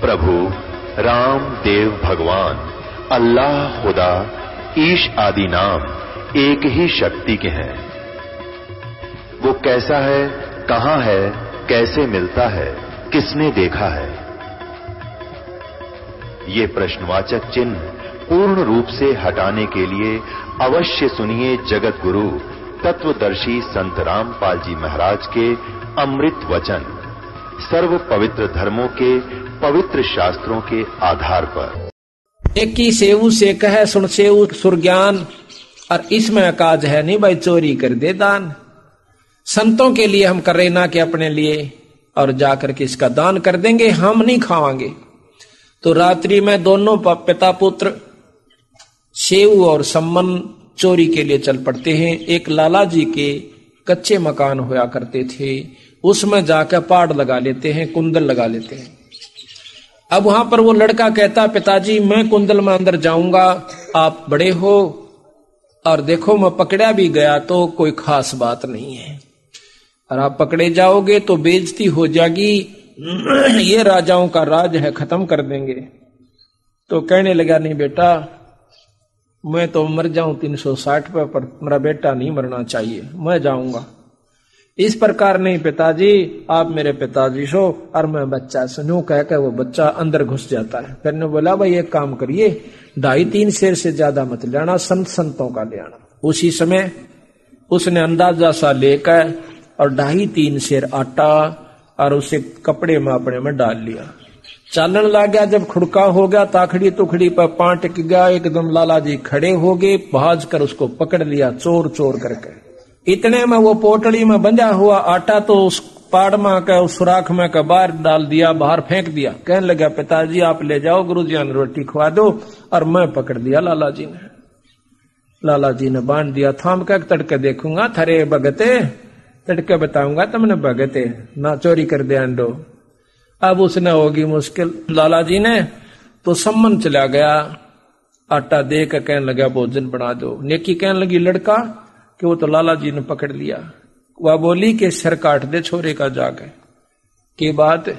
प्रभु राम देव भगवान अल्लाह खुदा ईश आदि नाम एक ही शक्ति के हैं। वो कैसा है, कहां है, कैसे मिलता है, किसने देखा है? ये प्रश्नवाचक चिन्ह पूर्ण रूप से हटाने के लिए अवश्य सुनिए जगत गुरु तत्वदर्शी संत रामपाल जी महाराज के अमृत वचन, सर्व पवित्र धर्मों के पवित्र शास्त्रों के आधार पर। एक ही सेऊ से कहे सुन सेऊ सुरज्ञान, और इसमें काज है नहीं भाई चोरी कर दे दान। संतों के लिए हम कर रहे ना कि अपने लिए, और जाकर के इसका दान कर देंगे, हम नहीं खावांगे। तो रात्रि में दोनों पिता पुत्र सेऊ और सम्मन चोरी के लिए चल पड़ते हैं। एक लाला जी के कच्चे मकान होया करते थे, उसमें जाकर पाड़ लगा लेते हैं, कुंदल लगा लेते हैं। अब वहां पर वो लड़का कहता, पिताजी मैं कुंदल में अंदर जाऊंगा, आप बड़े हो और देखो मैं पकड़ा भी गया तो कोई खास बात नहीं है, और आप पकड़े जाओगे तो बेइज्जती हो जाएगी, ये राजाओं का राज है, खत्म कर देंगे। तो कहने लगा, नहीं बेटा मैं तो मर जाऊं 360 पर मेरा बेटा नहीं मरना चाहिए, मैं जाऊंगा। इस प्रकार नहीं पिताजी, आप मेरे पिताजी सो और मैं बच्चा सुनू, कहकर वो बच्चा अंदर घुस जाता है। फिर ने बोला, भाई एक काम करिए, 2.5-3 शेर से ज्यादा मत ले आना, संतों का ले आना। उसी समय उसने अंदाजा सा लेकर और 2.5-3 शेर आटा और उसे कपड़े में अपने में डाल लिया, चालन लग गया। जब खुड़का हो गया, ताखड़ी तुखड़ी पर पांव टिक गया, एकदम लाला जी खड़े हो गए, भाज कर उसको पकड़ लिया चोर चोर करके। इतने में वो पोटली में बंधा हुआ आटा तो उस पाड़ में का उस सुराख में का बाहर डाल दिया, बाहर फेंक दिया। कहने लगा, पिताजी आप ले जाओ, गुरुजी ने रोटी खवा दो। और मैं पकड़ दिया लाला जी ने। लाला जी ने बांध दिया, थाम कर तड़के देखूंगा थरे भगते, तड़के बताऊंगा तुमने भगते ना चोरी कर दे अंडो। अब उसने होगी मुश्किल। लाला जी ने तो सम्मन चला गया, आटा दे कर कहने लगा भोजन बना दो। नेकी कहने लगी लड़का कि वो तो लाला जी ने पकड़ लिया। वह बोली कि सर काट दे छोरे का जाकर के बात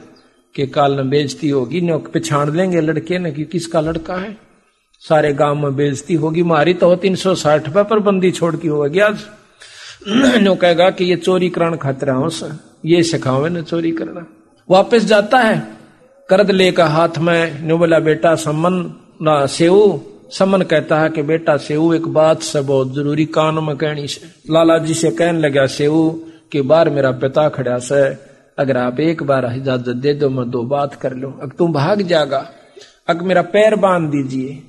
के काल में बेइज्जती होगी, न पछाड़ लेंगे लड़के ने कि किसका लड़का है, सारे गांव में बेइज्जती होगी। मारी तो 360 पर बंदी छोड़ की होगी आज। नो कहेगा कि ये चोरी कराने खातिर हूं, ये सिखावे न चोरी करना। वापस जाता है करद लेकर हाथ में, नो बोला बेटा सम्मन ना सेऊ। सम्मन कहता है कि बेटा सेऊ एक बात से बहुत जरूरी कान में कहनी से। लाला जी से कहने लगा सेऊ कि बार मेरा पिता खड़ा से, अगर आप एक बार इजाजत दे दो मैं 2 बात कर लूं। अगर तुम भाग जाएगा, अगर मेरा पैर बांध दीजिए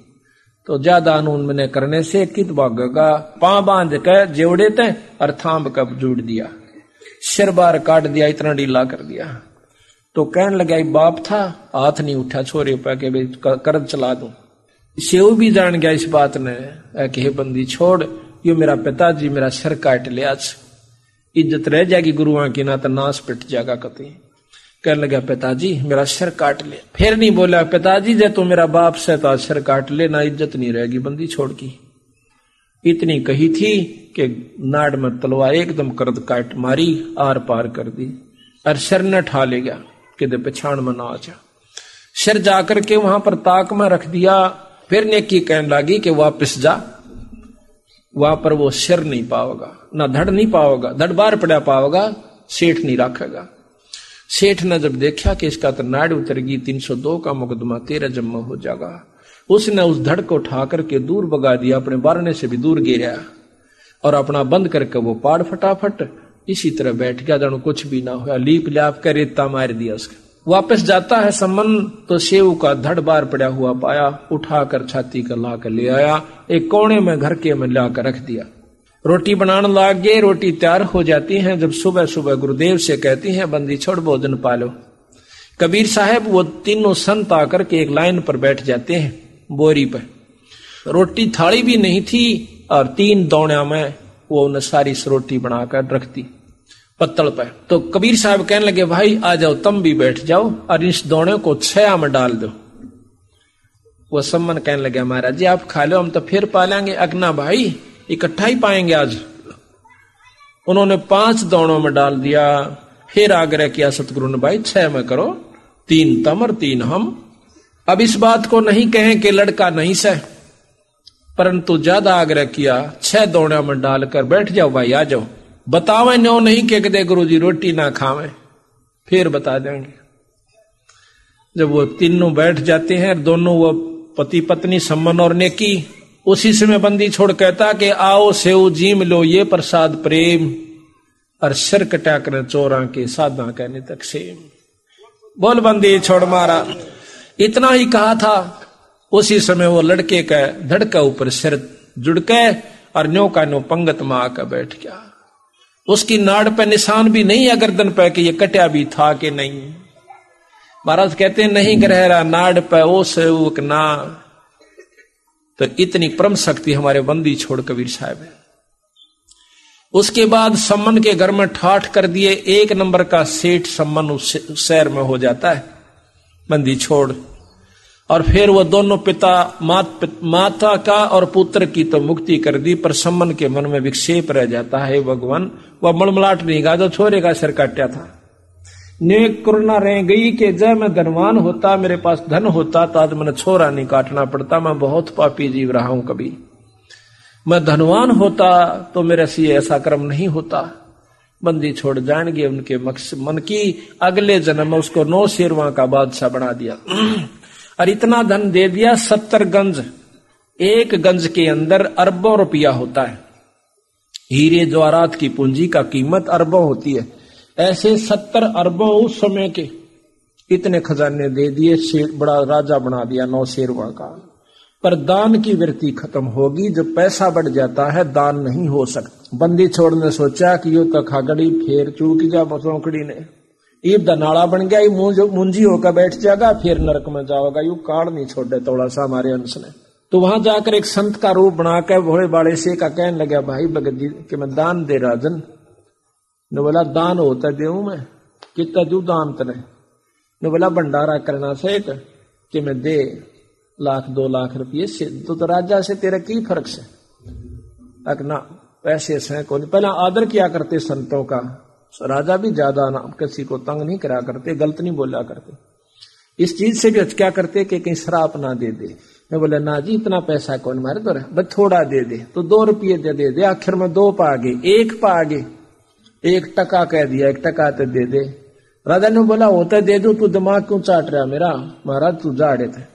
तो ज्यादा अनून मैंने करने से कित भागेगा। पांव बांध के जेवड़े थे और थाम कब जोड़ दिया, सिर बार काट दिया, इतना ढीला कर दिया। तो कहने लगा बाप था, हाथ नहीं उठा छोरे पे के कर्ज चला दूं। सेऊ भी जान गया इस बात ने कि हे बंदी छोड़, यो मेरा पिताजी मेरा सिर काट लिया, इज्जत रह जाएगी गुरुआं की, ना तो नाश पिट जाएगा कतई। कहने लगा पिताजी मेरा सिर काट ले। फिर नहीं बोला पिताजी जे तू मेरा बाप से तो सिर काट ले, ना इज्जत नहीं रहेगी बंदी छोड़ की। इतनी कही थी कि नाड़ में तलवार एकदम करद काट मारी, आर पार कर दी और सिर न ठा ले गया कि पछाण में ना आ जा। सिर जाकर के वहां पर ताक में रख दिया। फिर नेकी कहने लगी कि वापस जा, वहां पर वो सिर नहीं पाओगा, ना धड़ नहीं पाओगा, धड़ बार पड़ा पाओगा, सेठ नहीं रखेगा। सेठ ने जब देखा कि इसका तो नाड़ उतर गई, 302 का मुकदमा 13 जम्मा हो जाएगा, उसने उस धड़ को उठा करके दूर भगा दिया, अपने बारने से भी दूर गिरा और अपना बंद करके वो पाड़ फटाफट इसी तरह बैठ गया, जानो कुछ भी ना हुआ। लीप ल्याप कर रेता मार दिया उसका। वापस जाता है सम्मन तो सेऊ का धड़ बार पड़ा हुआ पाया, उठाकर छाती का ला कर ले आया, एक कोने में घर के में लाकर रख दिया। रोटी बनाने लग गए, रोटी तैयार हो जाती है। जब सुबह सुबह गुरुदेव से कहती हैं बंदी छोड़ भोजन पालो। कबीर साहब वो तीनों संत आकर के एक लाइन पर बैठ जाते हैं बोरी पर। रोटी थाली भी नहीं थी और 3 दौड़िया में वो उन्हें सारी रोटी बनाकर रख दी पत्तल पर। तो कबीर साहब कहने लगे भाई आ जाओ, तुम भी बैठ जाओ और इस दोने को 6 में डाल दो। वो सम्मन कहने लगे महाराज जी आप खा लो, हम तो फिर पालेंगे। अगना भाई इकट्ठा ही पाएंगे आज। उन्होंने 5 दोनों में डाल दिया। फिर आग्रह किया सतगुरु ने भाई 6 में करो, 3 तम और 3 हम, अब इस बात को नहीं कहें कि लड़का नहीं सह, परंतु ज्यादा आग्रह किया। 6 दौड़िया में डालकर बैठ जाओ भाई, आ जाओ। बतावे न्यो नहीं के दे गुरुजी रोटी ना खावे, फिर बता देंगे। जब वो तीनों बैठ जाते हैं, दोनों वो पति पत्नी सम्मन और नेकी, उसी समय बंदी छोड़ कहता कि आओ सेव जीम लो ये प्रसाद प्रेम, और सर कटा कर चोरा के साधा कहने तक सेम। बोल बंदी छोड़ मारा। इतना ही कहा था, उसी समय वो लड़के का धड़का ऊपर सिर जुड़ के और न्यो का न्यो पंगत में आकर बैठ गया। उसकी नाड़ पे निशान भी नहीं है गर्दन पे कि ये कटा भी था कि नहीं। महाराज कहते हैं नहीं ग्रहरा नाड़ पे ओ सेवक ना। तो इतनी परम शक्ति हमारे बंदी छोड़ कबीर साहब है। उसके बाद सम्मन के घर में ठाठ कर दिए, 1 नंबर का सेठ सम्मन उस शहर में हो जाता है बंदी छोड़। और फिर वो दोनों पिता माता का और पुत्र की तो मुक्ति कर दी, पर सम्मन के मन में विक्षेप रह जाता है। भगवान वह मलमलाट नहीं गा जो छोरे का सिर काटा था। नेक करुणा रह गई कि जब मैं धनवान होता, मेरे पास धन होता, तो आज मैंने छोरा नहीं काटना पड़ता। मैं बहुत पापी जीव रहा हूं, कभी मैं धनवान होता तो मेरे से ऐसा कर्म नहीं होता। बंदी छोड़ जाएंगे उनके मन की, अगले जन्म में उसको 9 शेरवा का बादशाह बना दिया और इतना धन दे दिया। 70 गंज, 1 गंज के अंदर अरबों रुपया होता है। हीरे जवाहरात की पूंजी का कीमत अरबों होती है। ऐसे 70 अरबों उस समय के इतने खजाने दे दिए, बड़ा राजा बना दिया 9 शेरवा का। पर दान की वृत्ति खत्म होगी। जब पैसा बढ़ जाता है दान नहीं हो सकता। बंदी छोड़ ने सोचा कि यो तो खागड़ी फेर चूक जा बसौकड़ी ने, ईब द नाड़ा बन गया, मुंजी होकर बैठ जाएगा, फिर नरक में जाओगा। यू काड़ नहीं छोड़े थोड़ा सा हमारे अंश ने। तो वहां जाकर एक संत का रूप बनाकर भोले बाड़े से का कहने लगा, भाई भगत जी कि मैं दान दे राजन ने। बोला दान होता देऊ मैं, कितना दू दान तने ने। बोला भंडारा करना सेठ कि मैं दे 1-2 लाख रुपये से, तो राजा से तेरा की फर्क से? ना पैसे से को नहीं। पहला आदर किया करते संतों का, राजा भी ज्यादा ना किसी को तंग नहीं करा करते, गलत नहीं बोला करते। इस चीज से भी क्या करते कि कहीं श्राप ना दे दे। मैं बोला ना जी इतना पैसा कौन मारे, तो बस थोड़ा दे दे, तो 2 रुपये दे। आखिर में 2 पा आगे, 1 पा आगे, 1 टका कह दिया, 1 टका तो दे दे। राजा ने बोला होता दे दो, तू दिमाग क्यों चाट रहा मेरा? महाराज तू जाड़े थे।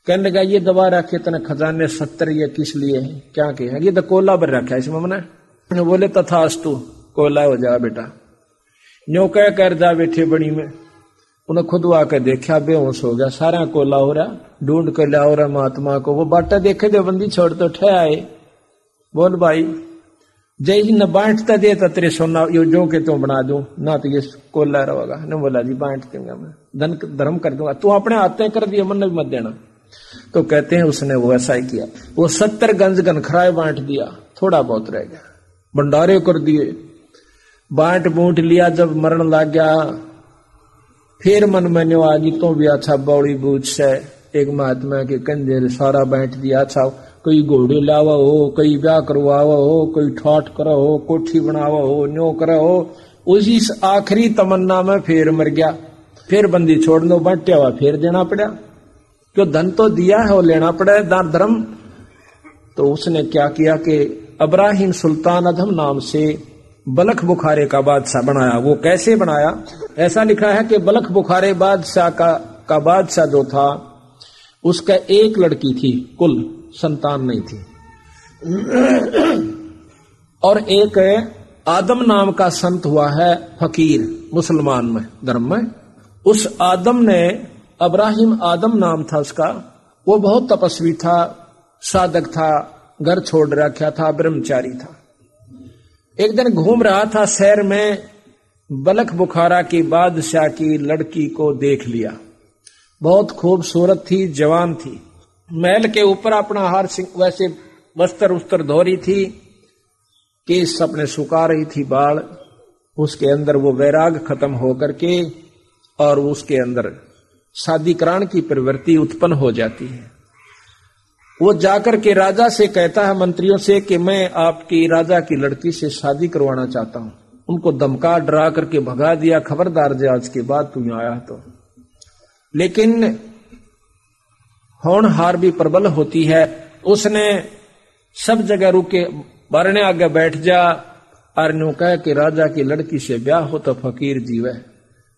कहने लगा ये दबा रखे तना खजाने 70 ये किस लिए है? क्या कहे? ये तो कोला भर रखा है इसमें मैंने। बोले तथास्तु, कोला हो जा बेटा। न्यो कह कर जा बैठे बड़ी में। उन्हें खुद आकर देखा, बेहोश हो गया, सारा कोला हो रहा, ढूंढ कर लिया हो रहा महात्मा को। वो बाटा देखे दे बंदी छोड़ तो ठे आए। बोल भाई जय ही न बांटता दे तो तेरे सोना यो जो के तू बना दूं ना, तो ये कोला रहेगा। ने बोला जी बांट दूंगा मैं, धन धर्म कर दूंगा, तू अपने हाथ कर दिया, मन भी मत देना। तो कहते हैं उसने वो ऐसा ही किया। वो 70 गंज गनखराए बांट दिया, थोड़ा बहुत रह गया, भंडारे कर दिए, बांट बूंट लिया। जब मरण लग गया फिर मन में न्यो आगी तो भी अच्छा बौड़ी बूझ से एक महात्मा के कंधे सारा बांट दिया। अच्छा कोई घोड़े लावा हो, कोई ब्याह करवावा हो, कोई ठाठ करा हो, कोठी बनावा हो, न्यो करा हो। उसी आखिरी तमन्ना में फिर मर गया। फिर बंदी छोड़ दो, बांटा हुआ फिर देना पड़ा, क्यों धन तो दिया है वो लेना पड़ा दान धर्म। तो उसने क्या किया कि इब्राहिम सुल्तान अधम नाम से बलख बुखारे का बादशाह बनाया। वो कैसे बनाया? ऐसा लिखा है कि बलख बुखारे बादशाह का बादशाह जो था उसका 1 लड़की थी, कुल संतान नहीं थी। और एक आदम नाम का संत हुआ है फकीर मुसलमान में धर्म में। उस आदम ने, इब्राहिम आदम नाम था उसका, वो बहुत तपस्वी था, साधक था, घर छोड़ रखा था, ब्रह्मचारी था। एक दिन घूम रहा था शहर में, बलख बुखारा की बादशाह की लड़की को देख लिया। बहुत खूबसूरत थी, जवान थी, महल के ऊपर अपना हार वैसे वस्त्र उस्त्र धो रही थी, केस अपने सुखा रही थी, बाल। उसके अंदर वो वैराग खत्म होकर के और उसके अंदर शादी कराने की प्रवृत्ति उत्पन्न हो जाती है। वो जाकर के राजा से कहता है, मंत्रियों से, कि मैं आपकी राजा की लड़की से शादी करवाना चाहता हूं। उनको धमका डरा करके भगा दिया, खबरदार जे आज के बाद तू यहां आया तो। लेकिन होनहार भी प्रबल होती है। उसने सब जगह रुके, बारने आगे बैठ जा और न्यू कह कि राजा की लड़की से ब्याह हो तो फकीर जीवे,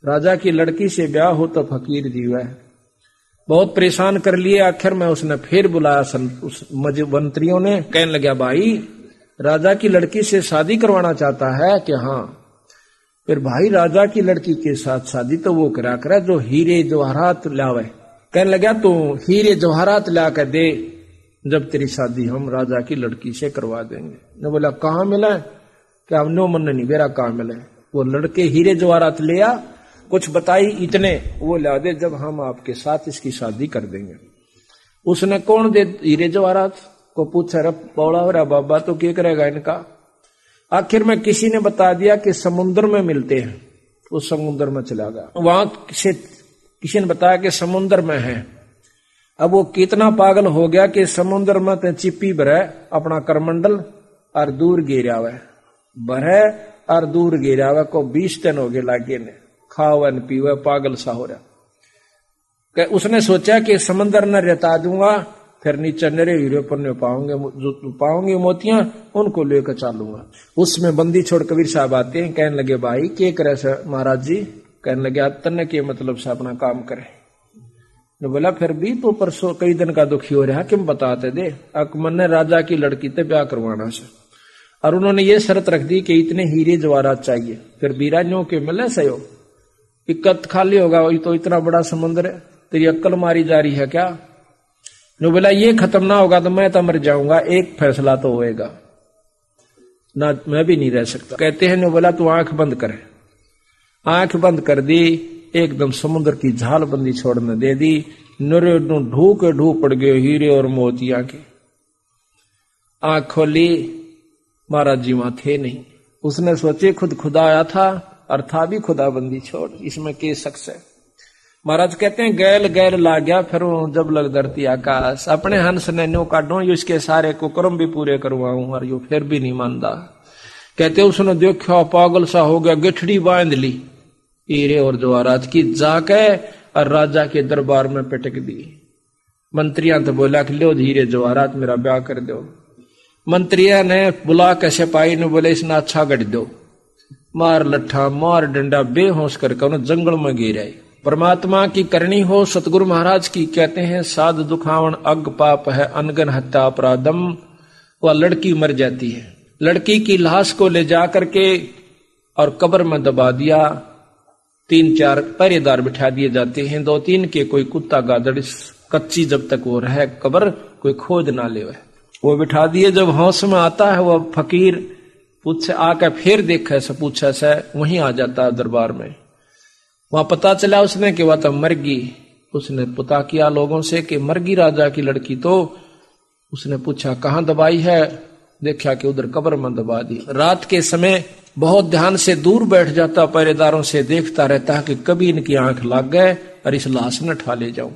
राजा की लड़की से ब्याह हो तो फकीर जीवे। बहुत परेशान कर लिए। आखिर में उसने फिर बुलाया उस मंत्रियों ने, कहने लगा भाई राजा की लड़की से शादी करवाना चाहता है कि हाँ। फिर भाई राजा की लड़की के साथ शादी तो वो करा करे जो हीरे जवाहरात लावे। कहने लगा तू हीरे जवाहरात ला कर दे, जब तेरी शादी हम राजा की लड़की से करवा देंगे। ने बोला कहाँ मिला? क्या नो मन नहीं बेरा कहाँ मिले? वो लड़के हीरे जवाहरात ले आ, कुछ बताई इतने वो ला दे, जब हम आपके साथ इसकी शादी कर देंगे। उसने कौन दे हीरे जवाहरात को पूछा, रब बौड़ा हो रहा बाबा तो क्या करेगा इनका। आखिर में किसी ने बता दिया कि समुद्र में मिलते हैं। उस समुद्र में चला गया, वहां से किसी ने बताया कि समुद्र में है। अब वो कितना पागल हो गया कि समुद्र में ते चिप्पी भरे अपना करमंडल और दूर गिरा हुआ भरे और दूर गिरा हुआ को 20 दिन हो गए लागे ने खावा न पीवा, पागल सा हो रहा। उसने सोचा कि समंदर न रहता दूंगा, फिर नीचे नरे हीरे पर पाऊंगे मोतियां, उनको लेकर चलूंगा। उसमें बंदी छोड़ कबीर साहब आते हैं, कहने लगे भाई क्या करे सर महाराज जी। कहने लगे तन्ने के मतलब से अपना काम करे। ने बोला फिर भी तो परसों कई दिन का दुखी हो रहा, किम बताते दे। अकमन ने राजा की लड़की से ब्याह करवाना से, और उन्होंने ये शर्त रख दी कि इतने हीरे जवाहरात चाहिए। फिर बीरानियों के मिले सयो, इक्कत खाली होगा, वही तो इतना बड़ा समुद्र है, तेरी अक्ल मारी जा रही है क्या? नो बोला ये खत्म ना होगा तो मैं तो मर जाऊंगा, एक फैसला तो होएगा ना, मैं भी नहीं रह सकता। कहते हैं नो बोला तू आंख बंद करे। आंख बंद कर दी, एकदम समुद्र की झाल बंदी छोड़ने दे दी। नरे ढू पड़ गए हीरे और मोतिया के। आंख खोली, महाराज जी वहां थे नहीं। उसने सोचे खुद खुदा आया था और था भी खुदा बंदी छोड़, इसमें के शख्स है। महाराज कहते हैं गैल गैल ला गया, फिर जब लग धरती आकाश, अपने हंस ने न्यू काटो, यो इसके सारे कुकर्म भी पूरे करवाऊं, और यो फिर भी नहीं मानता। कहते उसने देखा पागल सा हो गया, गिठड़ी बांध ली हीरे और जवाहरात की, जाके और राजा के दरबार में पटक दी। मंत्रियां तो बोला कि लो हीरे जवाहरात मेरा ब्याह कर दो। मंत्रिया ने बुला के सिपाही ने बोले इसने अच्छा गढ़ दो, मार लट्ठा मार डंडा बेहोश करके उन्हें जंगल में गिराई। परमात्मा की करनी हो सतगुरु महाराज की कहते हैं साध दुखावन अग पाप है अनगन हत्या अपराधम। वह लड़की मर जाती है, लड़की की लाश को ले जा करके और कब्र में दबा दिया। 3-4 पहरेदार बिठा दिए जाते हैं, 2-3 के कोई कुत्ता गादड़ कच्ची जब तक वो रहे कब्र कोई खोद ना ले, वो बिठा दिए। जब होश में आता है वह फकीर पूछे आकर फिर देखा से पूछा से वहीं आ जाता है दरबार में। वहां पता चला उसने कि वह तो मर गई। उसने पता किया लोगों से कि मर गई राजा की लड़की। तो उसने पूछा कहाँ दबाई है, देखा कि उधर कब्र में दबा दी। रात के समय बहुत ध्यान से दूर बैठ जाता, पहरेदारों से देखता रहता कि कभी इनकी आंख लग गए और इस लाश न ठा ले जाऊं।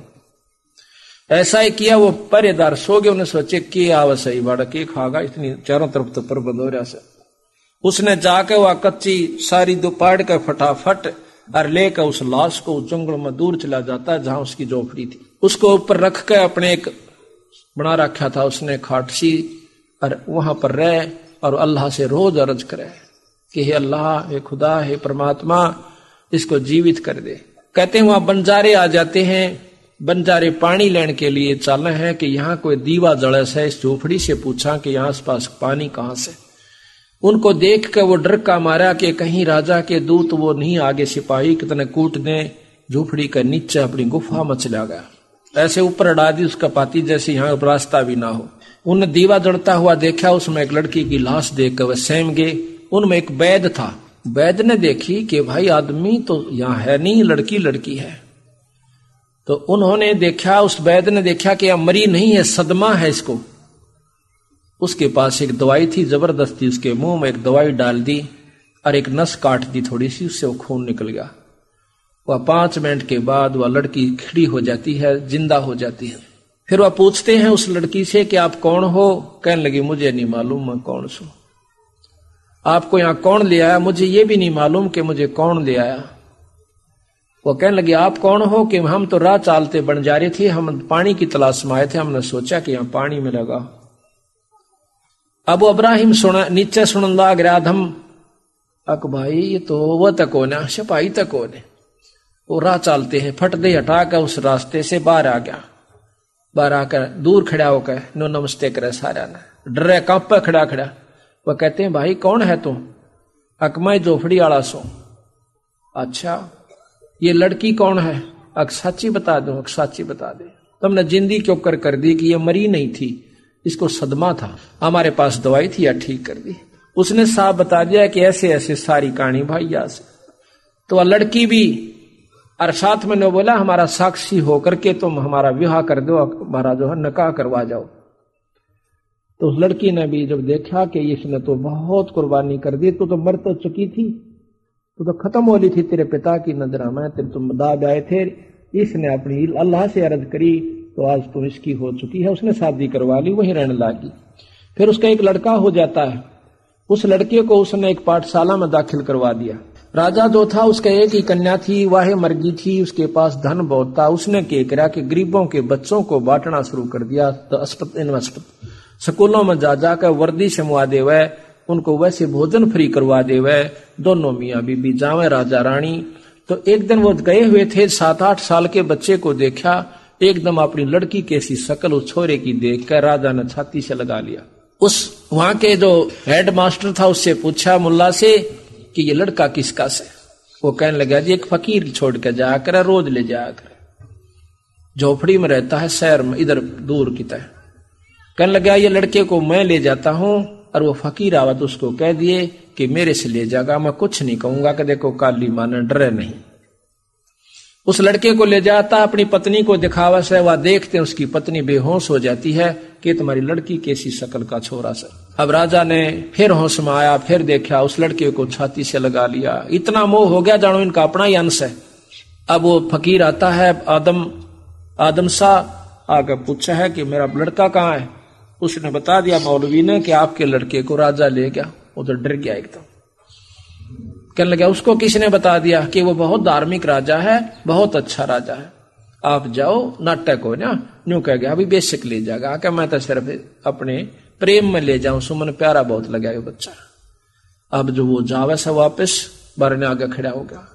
ऐसा ही किया। वो पहरेदार सो गए, उन्हें सोचे कि आवा सही बाड़ा के खागा, इतनी चारों तरफ तो प्रबंध हो रहा से। उसने जाके वह कच्ची सारी दोपहर का फटाफट और लेकर उस लाश को उस जंगल में दूर चला जाता है जहां उसकी झोपड़ी थी। उसको ऊपर रख के अपने एक बना रखा था उसने खाट सी, और वहां पर रहे और अल्लाह से रोज अर्ज करे कि हे अल्लाह, हे खुदा, हे परमात्मा, इसको जीवित कर दे। कहते हैं वहां बंजारे आ जाते हैं। बंजारे पानी लेने के लिए चले हैं कि यहाँ कोई दीवा जड़े से। इस झोपड़ी से पूछा कि यहाँ आस पास पानी कहाँ से। उनको देख कर वो डर का मारा कि कहीं राजा के दूत वो नहीं आगे सिपाही कितने कूट दें। झोपड़ी के नीचे अपनी गुफा में चला गया, ऐसे ऊपर अड़ा दी उसका पाती जैसे यहाँ रास्ता भी ना हो। उन दीवा जड़ता हुआ देखा, उसमें एक लड़की की लाश देख कर वह सहम गए। उनमें एक वैद्य था। वैद्य ने देखी कि भाई आदमी तो यहाँ है नहीं, लड़की लड़की है। तो उन्होंने देखा, उस वैद्य ने देखा कि यह मरी नहीं है, सदमा है इसको। उसके पास एक दवाई थी, जबरदस्ती उसके मुंह में एक दवाई डाल दी और एक नस काट दी थोड़ी सी, उससे वो खून निकल गया। वह 5 मिनट के बाद वह लड़की खड़ी हो जाती है, जिंदा हो जाती है। फिर वह पूछते हैं उस लड़की से कि आप कौन हो? कहने लगी मुझे नहीं मालूम मैं कौन सू। आपको यहां कौन ले आया? मुझे ये भी नहीं मालूम कि मुझे कौन ले आया। वो कहने लगे आप कौन हो? कि हम तो राह चालते बन जा रहे थे, हम पानी की तलाश में आए थे, हमने सोचा कि यहाँ पानी मिलेगा। अब अब्राहिम सुना, नीचे सुनने लग रहा हम अक भाई ये तो वह तक हो ना सिपाही तक हो ने। वो राह चालते हैं, फट दे हटा कर उस रास्ते से बाहर आ गया। बाहर आकर दूर खड़ा होकर नो नमस्ते करे सारा ने, डरे कांपे खड़ा खड़ा। वह कहते हैं भाई कौन है तुम? अकमा जोफड़ी आला सो। अच्छा ये लड़की कौन है? अक साची बता दो, अक साची बता दे। तुमने जिंदी क्यों कर दी कि ये मरी नहीं थी, इसको सदमा था, हमारे पास दवाई थी या ठीक कर दी। उसने साफ बता दिया कि ऐसे ऐसे सारी कहानी भैया से। तो वह लड़की भी और साथ में ने बोला हमारा साक्षी होकर के तुम हमारा विवाह कर दो, हमारा जो है निकाह करवा जाओ। तो उस लड़की ने भी जब देखा कि इसने तो बहुत कुर्बानी कर दी, तो मर तो चुकी थी, तो खत्म हो ली थी तेरे पिता की नजर में, तेरे तुम दाद आए थे। इसने अपनी अल्लाह से अर्ज करी तो आज तो इसकी हो चुकी है, उसने शादी करवा ली, वही रहने लगी। फिर उसका एक लड़का हो जाता है, उस लड़के को उसने एक पाठशाला में दाखिल करवा दिया। राजा जो था उसका एक ही कन्या थी, वह मर गई थी, उसके पास धन बहुत था। उसने क्या करा कि गरीबों के बच्चों को बांटना शुरू कर दिया। तो स्कूलों में जा जाकर वर्दी से मुआ देवे, उनको वैसे भोजन फ्री करवा देवे। दोनों मियाँ बीबी जावे राजा रानी। तो एक दिन वो गए हुए थे, 7-8 साल के बच्चे को देखा, एकदम अपनी लड़की कैसी शकल उस छोरे की देखकर राजा ने छाती से लगा लिया। उस वहां के जो हेड मास्टर था उससे पूछा मुल्ला से कि ये लड़का किसका से? वो कहने लगा जी एक फकीर छोड़ के जाया कर, रोज ले जाया कर, झोपड़ी में रहता है शहर में, इधर दूर की तरह। कहने लगा ये लड़के को मैं ले जाता हूं, और वो फकीर आवा तो उसको कह दिए कि मेरे से ले जाएगा, मैं कुछ नहीं कहूंगा कि देखो काली माने डरे नहीं। उस लड़के को ले जाता, अपनी पत्नी को दिखावा से, वह देखते उसकी पत्नी बेहोश हो जाती है कि तुम्हारी लड़की कैसी शक्ल का छोरा सर। अब राजा ने फिर होश में आया, फिर देखा, उस लड़के को छाती से लगा लिया। इतना मोह हो गया जानो इनका अपना ही अंश है। अब वो फकीर आता है, आदम शाह आकर पूछा है कि मेरा लड़का कहाँ है? उसने बता दिया मौलवी ने कि आपके लड़के को राजा ले गया। वो तो डर गया एकदम, कहने लगा उसको किसने बता दिया कि वो बहुत धार्मिक राजा है, बहुत अच्छा राजा है, आप जाओ नाटक हो ना। न्यू कह गया अभी बेशक ले जाएगा, क्या मैं तो सिर्फ अपने प्रेम में ले जाऊं, सुमन प्यारा बहुत लगा ये बच्चा। अब जो वो जावे से वापस बरने आगे खड़ा हो गया।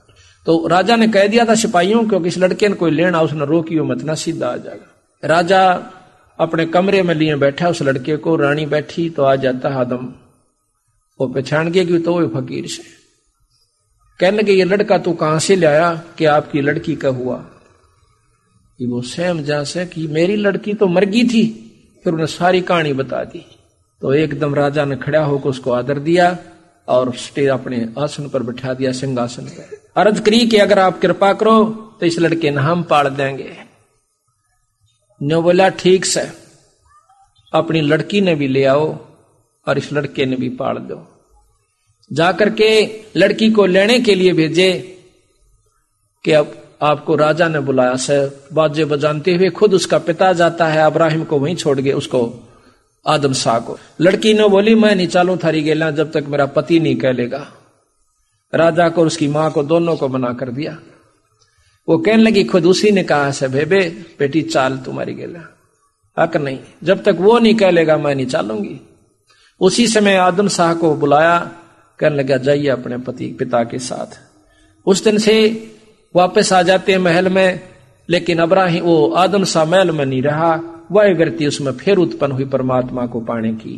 तो राजा ने कह दिया था सिपाहियों को कि इस लड़के ने कोई लेना, उसने रोकी मत ना, सीधा आ जाएगा। राजा अपने कमरे में लिए बैठा उस लड़के को, रानी बैठी तो आ जाता आदम। वो पहचान गया कि तो वो फकीर से। कहने लगे ये लड़का तू कहां से लाया कि आपकी लड़की का हुआ? कि वो सहम जा से कि मेरी लड़की तो मर गई थी। फिर उन्हें सारी कहानी बता दी। तो एकदम राजा ने खड़ा होकर उसको आदर दिया और स्टेज अपने आसन पर बैठा दिया, सिंहासन पर। अर्ज करी कि अगर आप कृपा करो तो इस लड़के ने हम पाल देंगे। नो बोला ठीक से, अपनी लड़की ने भी ले आओ और इस लड़के ने भी पाल दो। जाकर के लड़की को लेने के लिए भेजे कि अब आपको राजा ने बुलाया से। बाजे बजानते हुए खुद उसका पिता जाता है, अब्राहिम को वहीं छोड़ गए, उसको आदम शाह को। लड़की ने बोली मैं नहीं चालू थारी गेला जब तक मेरा पति नहीं कह लेगा। राजा को उसकी मां को दोनों को मना कर दिया। वो कहने लगी खुद उसी ने कहा से बेबे बेटी चाल तुम्हारी गेला, हक नहीं, जब तक वो नहीं कह लेगा मैं नहीं चालूंगी। उसी समय आदम शाह को बुलाया, कहने लगा जाइए अपने पिता के साथ। उस दिन से वापस आ जाते हैं महल में, लेकिन अब्राहिम वो आदम शाह महल में नहीं रहा। वह वृत्ति उसमें फिर उत्पन्न हुई परमात्मा को पाने की।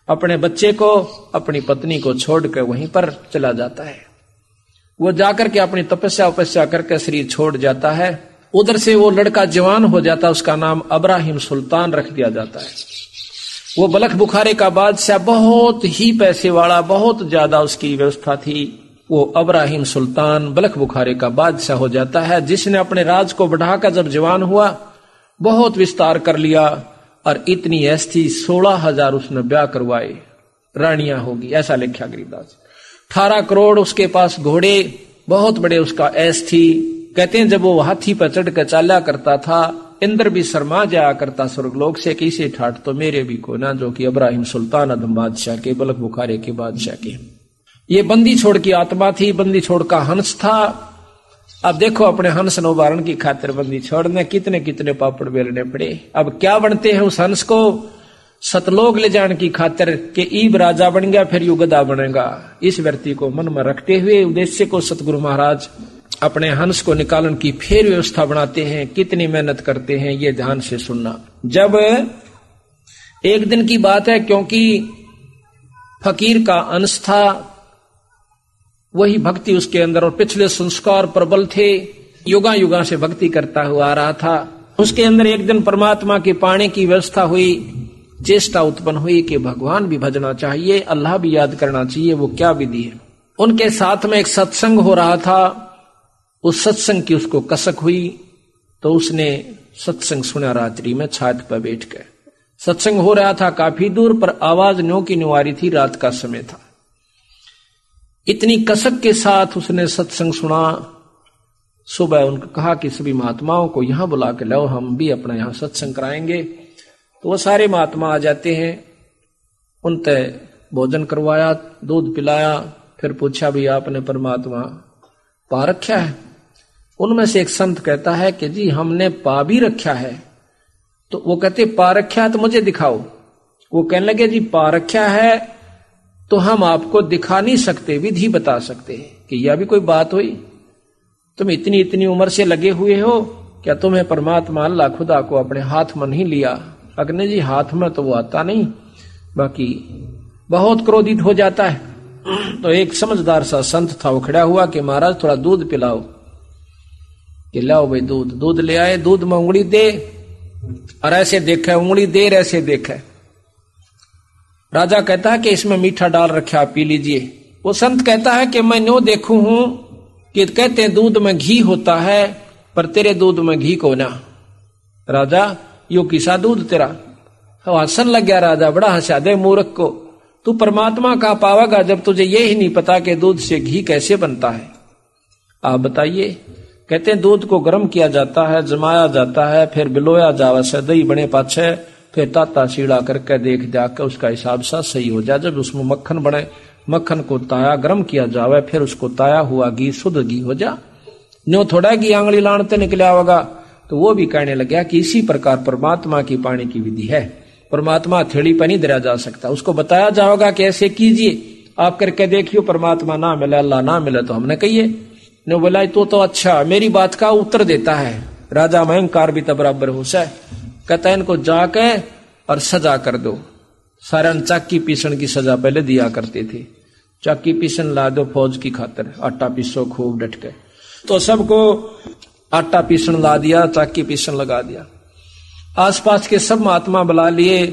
अपने बच्चे को अपनी पत्नी को छोड़कर वहीं पर चला जाता है। वो जाकर के अपनी तपस्या करके शरीर छोड़ जाता है। उधर से वो लड़का जवान हो जाता, उसका नाम अब्राहिम सुल्तान रख दिया जाता है। वो बलख बुखारे का बादशाह, बहुत ही पैसे वाला, बहुत ज्यादा उसकी व्यवस्था थी। वो अब्राहिम सुल्तान बलख बुखारे का बादशाह हो जाता है, जिसने अपने राज को बढ़ाकर जब जवान हुआ बहुत विस्तार कर लिया। और इतनी ऐश थी 16,000 उसने ब्याह करवाए, रानियां होगी, ऐसा लिखा गरीबदास। 18 करोड़ उसके पास घोड़े, बहुत बड़े उसका ऐश थी। कहते हैं जब वो हाथी पर चढ़ कर चाला करता था, इंद्र भी शर्मा जाया करता स्वर्गलोक से कि इसे ठाट तो मेरे भी को ना, जो कि अब्राहिम सुल्तान अदम बादशाह के, बलख बुखारे के बादशाह के। ये बंदी छोड़ की आत्मा थी, बंदी छोड़ का हंस था। अब देखो अपने हंस नौबारण की खातिर बंदी छोड़ने कितने कितने पापड़ बेलने पड़े। अब क्या बनते हैं उस हंस को सतलोक ले जाने की खातिर के ईब राजा बन गया फिर यू गधा बनेगा। इस व्यक्ति को मन में रखते हुए उद्देश्य को सतगुरु महाराज अपने हंस को निकालने की फिर व्यवस्था बनाते हैं। कितनी मेहनत करते हैं ये ध्यान से सुनना। जब एक दिन की बात है, क्योंकि फकीर का अंश था, वही भक्ति उसके अंदर और पिछले संस्कार प्रबल थे, युगा युगा से भक्ति करता हुआ आ रहा था। उसके अंदर एक दिन परमात्मा के पाने की व्यवस्था हुई, चेष्टा उत्पन्न हुई कि भगवान भी भजना चाहिए, अल्लाह भी याद करना चाहिए। वो क्या विधि है? उनके साथ में एक सत्संग हो रहा था, उस सत्संग की उसको कसक हुई तो उसने सत्संग सुना रात्रि में छात पर बैठ कर। सत्संग हो रहा था काफी दूर पर आवाज न्यों की न्यों आ रही थी, रात का समय था। इतनी कसक के साथ उसने सत्संग सुना। सुबह उनको कहा कि सभी महात्माओं को यहां बुला के लाओ, हम भी अपना यहां सत्संग कराएंगे। तो वो सारे महात्मा आ जाते हैं, उन तय भोजन करवाया, दूध पिलाया, फिर पूछा भी आपने परमात्मा पा रखा है? उनमें से एक संत कहता है कि जी हमने पा भी रखा है। तो वो कहते पा रखा है तो मुझे दिखाओ। वो कहने लगे जी पा रखा है तो हम आपको दिखा नहीं सकते, विधि बता सकते हैं। कि यह भी कोई बात हुई? तुम इतनी इतनी उम्र से लगे हुए हो, क्या तुम्हें परमात्मा अल्लाह खुदा को अपने हाथ में नहीं लिया? अग्नि जी हाथ में तो वो आता नहीं, बाकी बहुत क्रोधित हो जाता है। तो एक समझदार सा संत था, वो खड़ा हुआ कि महाराज थोड़ा दूध पिलाओ। कि लाओ भाई दूध। दूध ले आए, दूध में उंगली दे और ऐसे देखा, उंगली दे ऐसे देखा। राजा कहता है कि इसमें मीठा डाल रखा, आप पी लीजिए। वो संत कहता है कि मैं न्यो देखू हूं कि कहते हैं दूध में घी होता है, पर तेरे दूध में घी को ना। राजा यो किसा दूध तेरा? हंसन लग गया राजा, बड़ा हंसा दे मूर्ख को। तू परमात्मा का पावेगा जब तुझे ये ही नहीं पता कि दूध से घी कैसे बनता है। आप बताइए। कहते हैं दूध को गर्म किया जाता है, जमाया जाता है, फिर बिलोया जावा से दही बने पाछे, फिर ताता सीड़ा करके देख जाकर उसका हिसाब सा सही हो जाए। जब उसमें मक्खन बने, मक्खन को ताया गर्म किया जावे, फिर उसको ताया हुआ घी शुद्ध घी हो जा। न्यो थोड़ा घी आंगली लानते निकला होगा। तो वो भी कहने लगा कि इसी प्रकार परमात्मा की पाने की विधि है। परमात्मा थैली पर नहीं दरा जा सकता, उसको बताया जाएगा कि ऐसे कीजिए, आप करके देखियो, परमात्मा ना मिले, अल्लाह ना मिले तो हमने कहिए। ने बोला तो अच्छा, मेरी बात का उत्तर देता है। राजा में अहंकार भी तो बराबर हो सा। कहता है इनको जाके और सजा कर दो। सारे चाकी पीसन की सजा पहले दिया करते थे। चाकी पीसन ला दो फौज की खातिर, आटा पीसो खूब डट के। तो सबको आटा पीसन ला दिया, चाकी पीसन लगा दिया। आसपास के सब महात्मा बुला लिए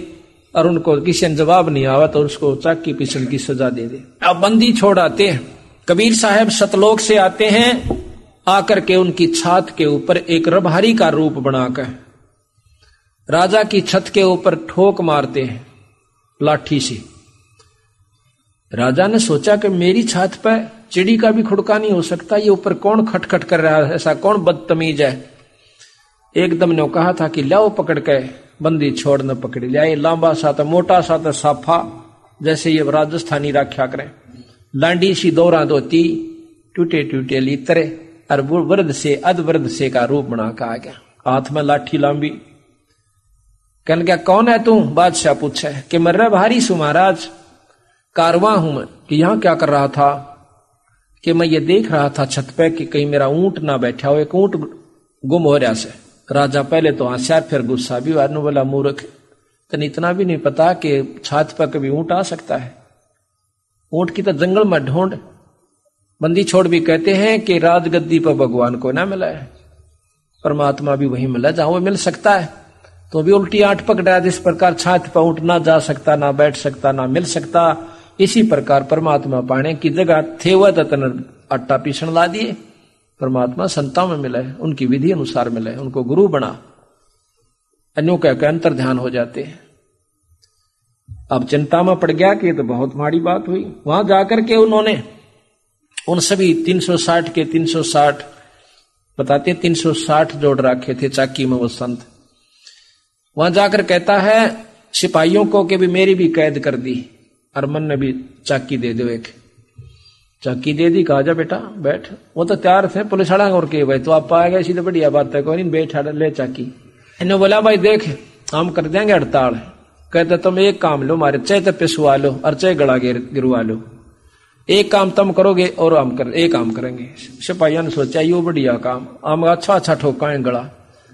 और उनको किसी ने जवाब नहीं आवा तो उसको चाकी पीसन की सजा दे दे। अब बंदी छोड़ आते हैं। कबीर साहब सतलोक से आते हैं, आकर के उनकी छत के ऊपर एक रबहारी का रूप बनाकर राजा की छत के ऊपर ठोक मारते हैं लाठी से। राजा ने सोचा कि मेरी छत पर चिड़ी का भी खुड़का नहीं हो सकता, ये ऊपर कौन खटखट कर रहा है, ऐसा कौन बदतमीज है। एकदम ने कहा था कि लाओ पकड़ के, बंदी छोड़ न पकड़ लिया। लंबा सा था, मोटा सा था, साफा जैसे ये राजस्थानी रखा करें, लांडी सी दौरा धोती, टूटे टूटे लीतरे और वृद्ध से अधवृद्ध से का रूप बना के आ गया, हाथ में लाठी लंबी। कहने क्या कौन है तू? बादशाह पूछा कि मैं रबहारी सु महाराज, कारवां हूं मैं। कि यहां क्या कर रहा था? कि मैं ये देख रहा था छत पे कि कहीं मेरा ऊंट ना बैठा हो, एक ऊंट गुम हो रहा से। राजा पहले तो हंसा, फिर गुस्सा भी। आदमी बोला मूर्ख, तन इतना भी नहीं पता कि छत पर कभी ऊंट आ सकता है? ऊंट की तो जंगल में ढूंढ। बंदी छोड़ भी कहते हैं कि राजगद्दी पर भगवान को ना मिला है, परमात्मा भी वही मिला जहां वो मिल सकता है। तो भी उल्टी आंट पकड़ा, जिस प्रकार छत पर ऊंट ना जा सकता, ना बैठ सकता, ना मिल सकता, इसी प्रकार परमात्मा पाने की जगह थे वह तन आटा पीसन ला दिए। परमात्मा संतां में मिला है, उनकी विधि अनुसार मिला है, उनको गुरु बना, अन्यों का अंतर ध्यान हो जाते हैं। अब चिंता में पड़ गया कि ये तो बहुत माड़ी बात हुई। वहां जाकर के उन्होंने उन सभी 360 के 360 बताते 360 जोड़ रखे थे चाकी में वो संत। वहां जाकर कहता है सिपाहियों को कि भी मेरी भी कैद कर दी और मन ने भी चाकी दे दो एक। चाकी दे दी, कहा जा बेटा बैठ। वो तो तैयार थे पुलिस वाला और के भाई तो आप आ गए, इसी तो बढ़िया बात है, कोई नहीं बैठा ले चाकी। इन्होंने बोला भाई देख हम कर देंगे हड़ताल। कहते तुम एक काम लो मारे, चाहे तो पिसवा लो और चाहे गला गिरवा लो, एक काम तुम करोगे और हम कर एक काम करेंगे। सिपाहियों ने सोचा यो बढ़िया काम, हम अच्छा ठोका है गला।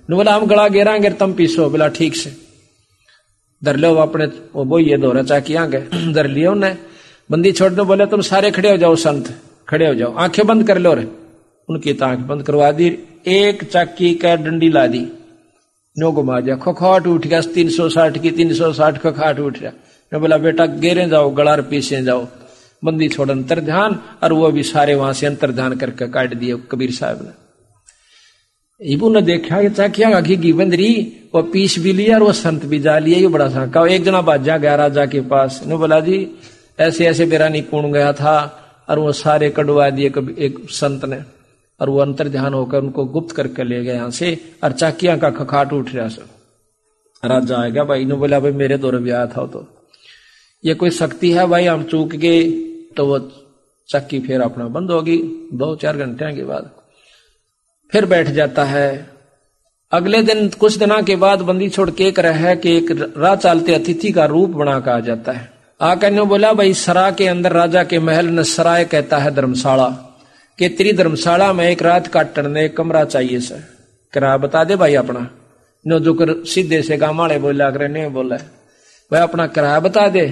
ने बोला हम गला गिराएंगे तुम पीसो। बोला ठीक से धर लो अपने वो ये दोहरा चाकी आगे धर लिया उन्हें। बंदी छोड़ दो, बोले तुम सारे खड़े हो जाओ, संत खड़े हो जाओ, आंखें बंद कर लो रे। उनकी तो आंखें बंद करवा दी, एक चाकी का डंडी ला दी, नो घुमा दिया, खखाट उठ गया 360 की 360 खखाट उठ गया। मैं बोला बेटा गेरे जाओ गलार पीछे जाओ। बंदी छोड़ अंतर ध्यान, और वो भी सारे वहां से अंतर ध्यान करके काट दिए कबीर साहब ने। इबू ने देखा ये चाकिया घी बंदरी, वो पीस भी लिया और वो संत भी जा लिया। ये बड़ा सा एक जना बाजा गया राजा के पास, ने बोला जी ऐसे ऐसे मेरा निपुण गया था, और वो सारे कड़वा दिए एक संत ने, और वो अंतर ध्यान होकर उनको गुप्त करके ले गए यहां से, और चाकिया का खखाट उठ रहा सब। राजा आएगा भाई ने बोला भाई मेरे दौर भी आया था, तो ये कोई शक्ति है भाई, हम चूक गए। तो वो चक्की फिर अपना बंद होगी। 2-4 घंटे के बाद फिर बैठ जाता है। अगले दिन कुछ दिनों के बाद बंदी छोड़ के एक रहा है कि एक राह चालते अतिथि का रूप बना कर आ जाता है। आकर ने बोला भाई सराय के अंदर राजा के महल ने सराय कहता है धर्मशाला के, तेरी धर्मशाला में एक रात काटने एक कमरा चाहिए सर, किराया बता दे भाई अपना। नो जो कर सीधे से गाँव वाले बोला कर नहीं बोला भाई अपना किराया बता दे,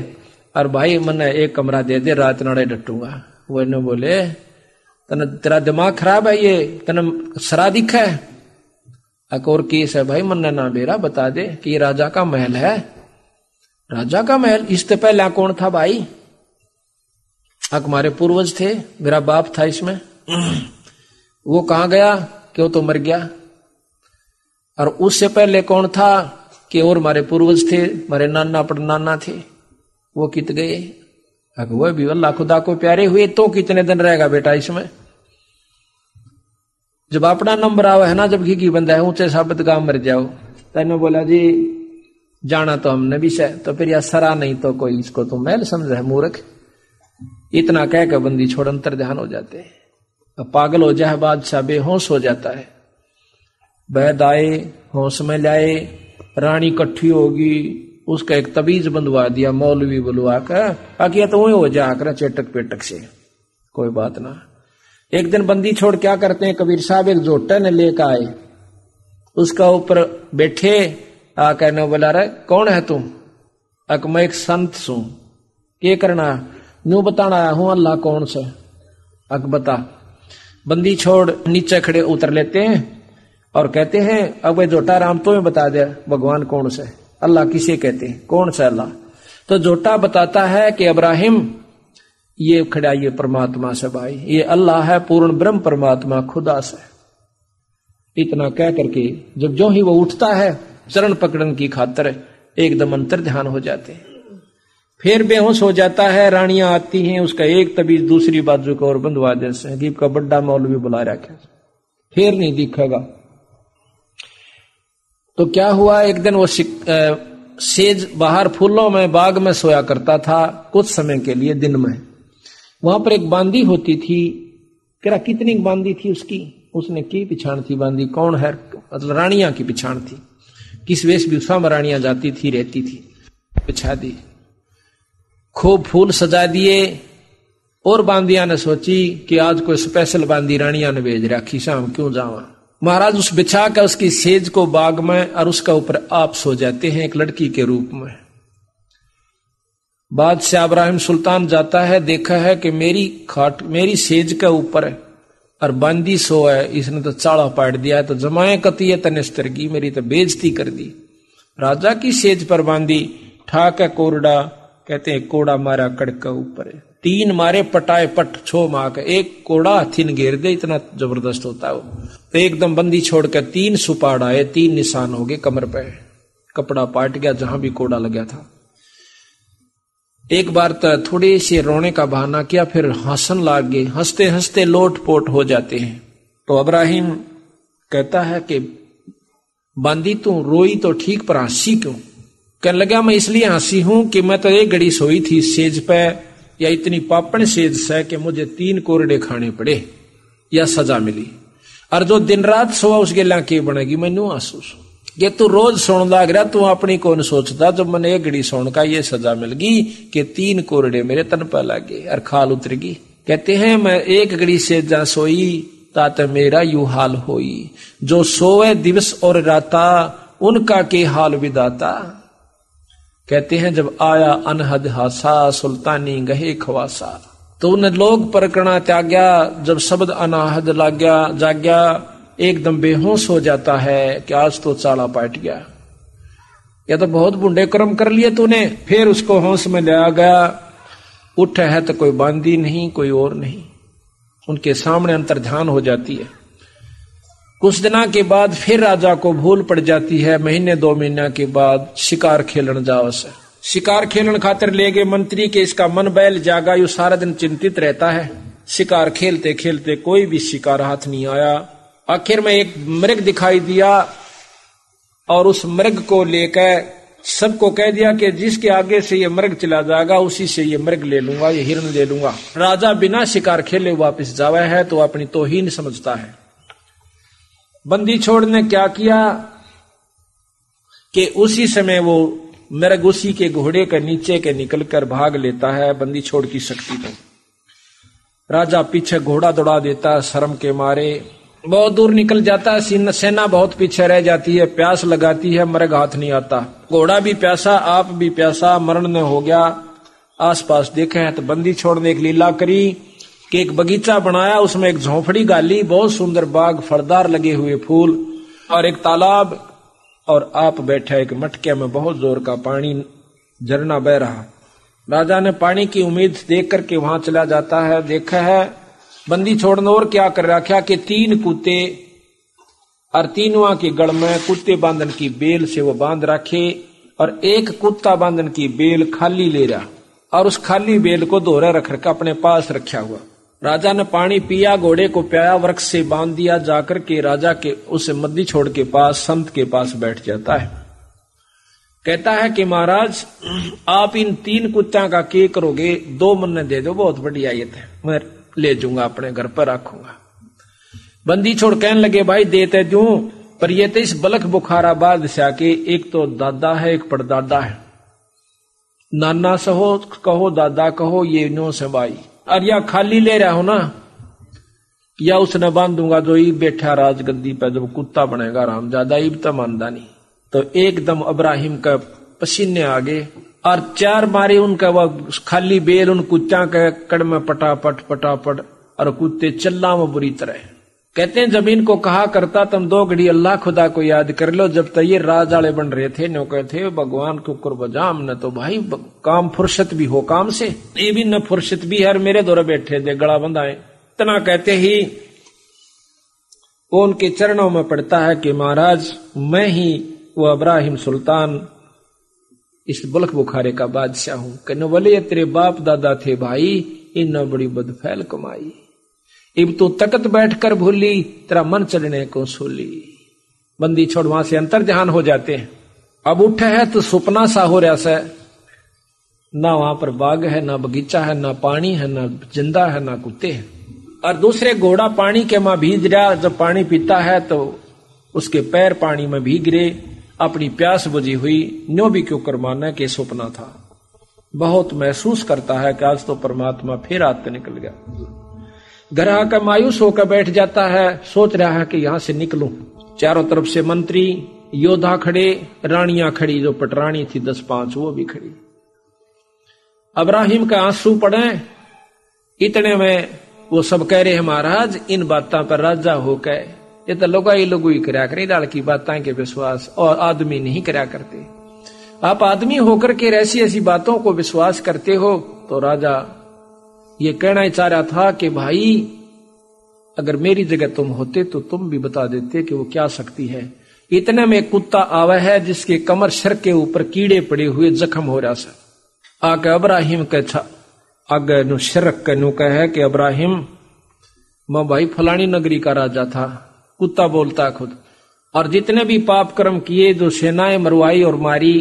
और भाई मैंने एक कमरा दे दे, रात नाड़े डटूंगा। वो ने बोले तने तेरा दिमाग खराब है, ये तने सरा दिखा है। एक और केस है भाई मन्ना ना बेरा बता दे कि ये राजा का महल है। राजा का महल, इससे पहले कौन था भाई? हमारे पूर्वज थे, मेरा बाप था इसमें। वो कहां गया? क्यों तो मर गया। और उससे पहले कौन था? कि और हमारे पूर्वज थे, हमारे नाना पड़नाना थे, वो कित गए। वह भी अल्लाह खुदा को प्यारे हुए तो कितने दिन रहेगा बेटा इसमें। जब अपना नंबर आवा है ना, जब घी बंदा है ऊंचे साबित गांव मर जाओ। तैने बोला जी जाना तो हमने भी से, तो फिर यह सरा नहीं तो कोई इसको तो महल समझ है मूर्ख। इतना कह कर बंदी छोड़ अंतर ध्यान हो जाते हैं। अब पागल हो जाए बादशाह, बेहोश हो जाता है। वैद आए, होश में लाए, रानी इकट्ठी होगी, उसका एक तबीज बंधवा दिया मौलवी बुलवा कर, आकिया तो वही हो जा कर चेटक पेटक से, कोई बात ना। एक दिन बंदी छोड़ क्या करते हैं, कबीर साहब एक जोटा ने लेकर आए, उसका ऊपर बैठे, आकर ने बोला रे कौन है तुम? अक मैं एक संत सू, ये करना न्यू बताना आया हूं अल्लाह कौन सा। अक बता। बंदी छोड़ नीचे खड़े उतर लेते हैं और कहते हैं अब जोटा राम तो बता दे भगवान कौन सा, अल्लाह किसे कहते हैं, कौन सा अल्लाह? तो जोटा बताता है कि इब्राहिम ये खड़ा ये परमात्मा से भाई, ये अल्लाह है पूर्ण ब्रह्म परमात्मा खुदा से। इतना कह करके जब जो ही वो उठता है चरण पकड़न की खातर एकदम अंतर ध्यान हो जाते हैं। फिर बेहोश हो जाता है, रानियां आती हैं, उसका एक तबीज दूसरी बाजू को और बंधवा देते हैं। गीप का बड्डा मौलवी बुला रखा, फिर नहीं दिखेगा। तो क्या हुआ, एक दिन वो सेज बाहर फूलों में बाग में सोया करता था कुछ समय के लिए दिन में। वहां पर एक बांदी होती थी, क्या कितनी बांदी थी उसकी, उसने की पिछाण थी बांदी, कौन है मतलब रानियां की पिछाण थी, किस वेशभूषा में रानियां जाती थी रहती थी, बिछा दी, खूब फूल सजा दिए। और बांदिया ने सोची कि आज कोई स्पेशल बांदी रानियां ने भेज रखी, शाम क्यों जावा। महाराज उस बिछा कर उसकी सेज को बाग में और उसका ऊपर आप सो जाते हैं एक लड़की के रूप में। बादशाह इब्राहिम सुल्तान जाता है, देखा है कि मेरी खाट मेरी सेज के ऊपर और बांदी सो है, इसने तो चाड़ा पाट दिया है, तो जमाए कती है तनिस्तर की, मेरी तो बेइज्जती कर दी। राजा की सेज पर बांदी, ठाक है कोरडा, कहते हैं कोड़ा मारा कड़का ऊपर, 3 मारे पटाए पट छो माँ का, एक कोड़ा हाथी ने घेर दे, इतना जबरदस्त होता है वो। तो एकदम बंदी छोड़कर 3 सुपाड़ आए, 3 निशान हो गए कमर पे, कपड़ा पाट गया जहां भी कोड़ा लगा था। एक बार तो थोड़ी सी रोने का बहाना किया, फिर हंसन लाग गए, हंसते हंसते लोट पोट हो जाते हैं। तो इब्राहिम कहता है कि बांदी तू रोई तो ठीक पर हंसी क्यों? कहने लगा मैं इसलिए हंसी हूं कि मैं तो एक घड़ी सोई थी सेज पे, या इतनी पापण सेज से कि मुझे 3 कोरडे खाने पड़े या सजा मिली, और जो दिन रात सोआ उस गेला की बनेगी। मैनू आसूस ये तू रोज सोन लाग रहा, तू अपनी कौन सोचता जब मैंने 1 घड़ी सोन का ये सजा मिल गई कि 3 कोरडे मेरे तन पर लगे और खाल उतरगी। कहते हैं मैं 1 घड़ी से जा सोई ताते मेरा यू हाल होई, जो सोए दिवस और राता उनका के हाल विदाता। कहते हैं जब आया अनहद हासा सुल्तानी गहे खवासा, तो उन लोग परकना त्याग्या, जब शब्द अनाहद लाग्या जाग्या एकदम बेहोश हो जाता है कि आज तो चाला पाट गया, या तो बहुत बुंडे कर्म कर लिए तूने। फिर उसको होश में ले आ गया, उठ है तो कोई बांदी नहीं कोई और नहीं, उनके सामने अंतर ध्यान हो जाती है। कुछ दिनों के बाद फिर राजा को भूल पड़ जाती है, महीने 2 महीना के बाद शिकार खेलन जाओ से। शिकार खेलन खातिर ले गए मंत्री के, इसका मन बैल जागा, यू सारा दिन चिंतित रहता है। शिकार खेलते खेलते कोई भी शिकार हाथ नहीं आया। आखिर में एक मृग दिखाई दिया और उस मृग को लेकर सबको कह दिया कि जिसके आगे से ये मृग चला जाएगा उसी से ये मृग ले लूंगा, ये हिरण ले लूंगा। राजा बिना शिकार खेले वापस जावा है तो अपनी तौहीन समझता है। बंदी छोड़ ने क्या किया कि उसी समय वो मृग उसी के घोड़े के नीचे के निकलकर भाग लेता है बंदी छोड़ की शक्ति को। राजा पीछे घोड़ा दौड़ा देता, शर्म के मारे बहुत दूर निकल जाता है। सेना बहुत पीछे रह जाती है, प्यास लगाती है, मृग हाथ नहीं आता। घोड़ा भी प्यासा, आप भी प्यासा, मरण न हो गया। आसपास देखे हैं तो बंदी छोड़ने एक लीला करी कि एक बगीचा बनाया, उसमें एक झोंपड़ी गाली, बहुत सुंदर बाग, फलदार लगे हुए फूल और एक तालाब, और आप बैठे एक मटके में बहुत जोर का पानी झरना बह रहा। राजा ने पानी की उम्मीद देख करके वहां चला जाता है। देखा है बंदी छोड़ने और क्या कर रखा कि 3 कुत्ते और तीनों के गड़ में कुत्ते बांधन की बेल से वो बांध रखे, और एक कुत्ता बांधन की बेल खाली ले रहा, और उस खाली बेल को दोहरा रख रखा अपने पास रखा हुआ। राजा ने पानी पिया, घोड़े को प्याया, वृक्ष से बांध दिया, जाकर के राजा के उस मद्दी छोड़ के पास संत के पास बैठ जाता है। कहता है कि महाराज आप इन 3 कुत्तों का क्या करोगे? 2 मन दे दो, बहुत बढ़िया ये थे, मैं ले जाऊंगा अपने घर पर रखूंगा। बंदी छोड़ कहने लगे भाई देते दूं, पर ये तो इस बलख बुखारा बादशाह के एक तो दादा है एक परदादा है, नाना सहो कहो दादा कहो, ये नो से भाई, और या खाली ले रहा हो ना, या उसने बांधूंगा जो ईब बैठा राजगद्दी पे, जब कुत्ता बनेगा रामजादा, ईब तो मानदा नहीं। तो एकदम इब्राहिम का पसीने आ गए, और 4 मारे उनका वह खाली बेल उन कुत्ता के कड़ में पटापट पटापट, और कुत्ते चिल्ला में बुरी तरह। कहते हैं जब इनको कहा करता तुम 2 घड़ी अल्लाह खुदा को याद कर लो, जब तक ये राज वाले बन रहे थे नो कहते भगवान को कुर्बजाम न, तो भाई काम फुर्सत भी हो काम से, ये भी न फुर्सत भी है, मेरे दौरे बैठे दे गला बंधाए। इतना कहते ही वो उनके चरणों में पड़ता है कि महाराज मैं ही वो इब्राहिम सुल्तान इस बलख बुखारे का बादशाह हूं। कहने वाले तेरे बाप दादा थे भाई, इन बड़ी बदफैल कमाई, इब तो तकत बैठकर भूली, तेरा मन चढ़ने को सोली। बंदी छोड़ वहां से अंतर ध्यान हो जाते हैं। अब उठे है तो सुपना सा हो रहा है, ना वहां पर बाग है, ना बगीचा है, ना पानी है, ना जिंदा है, ना कुत्ते हैं। और दूसरे घोड़ा पानी के मां भीज रहा, जब पानी पीता है तो उसके पैर पानी में भीग रहे, अपनी प्यास बुझी हुई, न्यो भी क्यों कर माना कि सपना था। बहुत महसूस करता है कि आज तो परमात्मा फिर हाथ निकल गया। घर आकर मायूस होकर बैठ जाता है, सोच रहा है कि यहां से निकलूं। चारों तरफ से मंत्री योद्धा खड़े, रानियां खड़ी, जो पटरानी थी 10-5 वो भी खड़ी। इब्राहिम का आंसू पड़े, इतने में वो सब कह रहे हैं महाराज इन बातों पर राजा होकर, ये तो लोग ही करया करे डाल की बातें के विश्वास, और आदमी नहीं करया करते। आप आदमी होकर के ऐसी ऐसी बातों को विश्वास करते हो। तो राजा ये कहना ही चाह रहा था कि भाई अगर मेरी जगह तुम होते तो तुम भी बता देते कि वो क्या शक्ति है। इतने में कुत्ता आवा है जिसके कमर सर के ऊपर कीड़े पड़े हुए जख्म हो रहा सा, आके इब्राहिम के आगे नु शरक के नु कहे कि इब्राहिम मैं भाई फलानी नगरी का राजा था। कुत्ता बोलता खुद, और जितने भी पाप कर्म किए, जो सेनाएं मरवाई और मारी,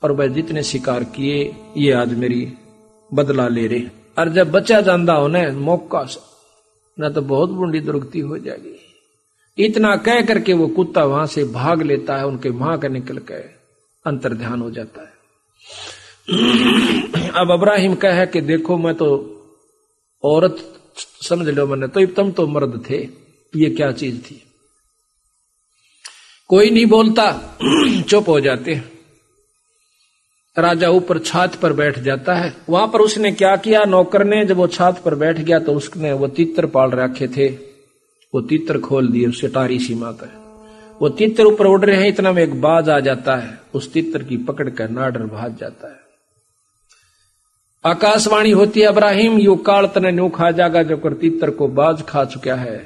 और वह जितने शिकार किए, ये आज मेरी बदला ले रहे। और जब बचा जाता होने मौका से ना तो बहुत बुरी दुर्गति हो जाएगी। इतना कह करके वो कुत्ता वहां से भाग लेता है, उनके मां का निकल के अंतर ध्यान हो जाता है। अब इब्राहिम कहे कि देखो मैं तो औरत समझ लो मैंने, तो तुम तो मर्द थे, ये क्या चीज थी। कोई नहीं बोलता, चुप हो जाते। राजा ऊपर छात पर बैठ जाता है। वहां पर उसने क्या किया, नौकर ने जब वो छात पर बैठ गया तो उसने वो तीतर पाल रखे थे, वो तीतर खोल दिए उससे टारी सीमा तक। वो तीतर ऊपर उड़ रहे हैं, इतना में एक बाज आ जाता है, उस तीतर की पकड़ कर नाडर भाग जाता है। आकाशवाणी होती है, इब्राहिम यू काल तने न्यू खा जागा जो कर तीतर को बाज खा चुका है।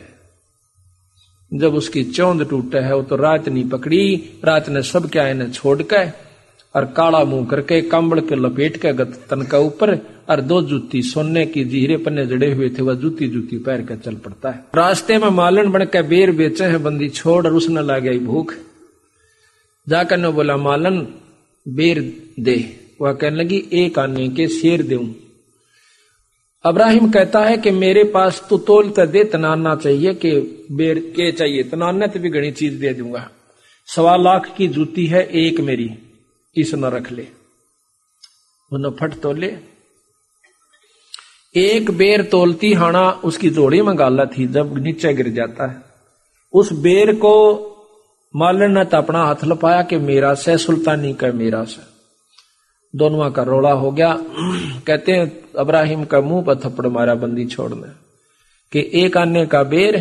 जब उसकी चौंध टूटे है वो तो रात नहीं पकड़ी, रात ने सब क्या इन्हें छोड़ के और काला मुंह करके कंबल के लपेट के तन का ऊपर और दो जूती सोने की जीरे पन्ने जड़े हुए थे, वह जूती जूती पैर कर चल पड़ता है। रास्ते में मालन बन के बेर बेचे है बंदी छोड़, और उसने ला गई भूख। जाकर ने बोला मालन बेर दे, वह कहने लगी एक आने के शेर दूं। इब्राहिम कहता है कि मेरे पास तो तोल तो दे, तनाना चाहिए कि बेर के चाहिए, तनाना तो भी घनी चीज दे दूंगा। 1.25 लाख की जूती है एक मेरी, इस न रख ले। उन्होंने फट तोले, एक बेर तोलती हाना उसकी जोड़ी में गाला थी, जब नीचे गिर जाता है उस बेर को मालन ने अपना हाथ लपाया कि मेरा से, सुल्तानी का मेरा से। दोनों का रोड़ा हो गया। कहते हैं इब्राहिम का मुंह पर थप्पड़ मारा बंदी छोड़ने कि एक आने का बेर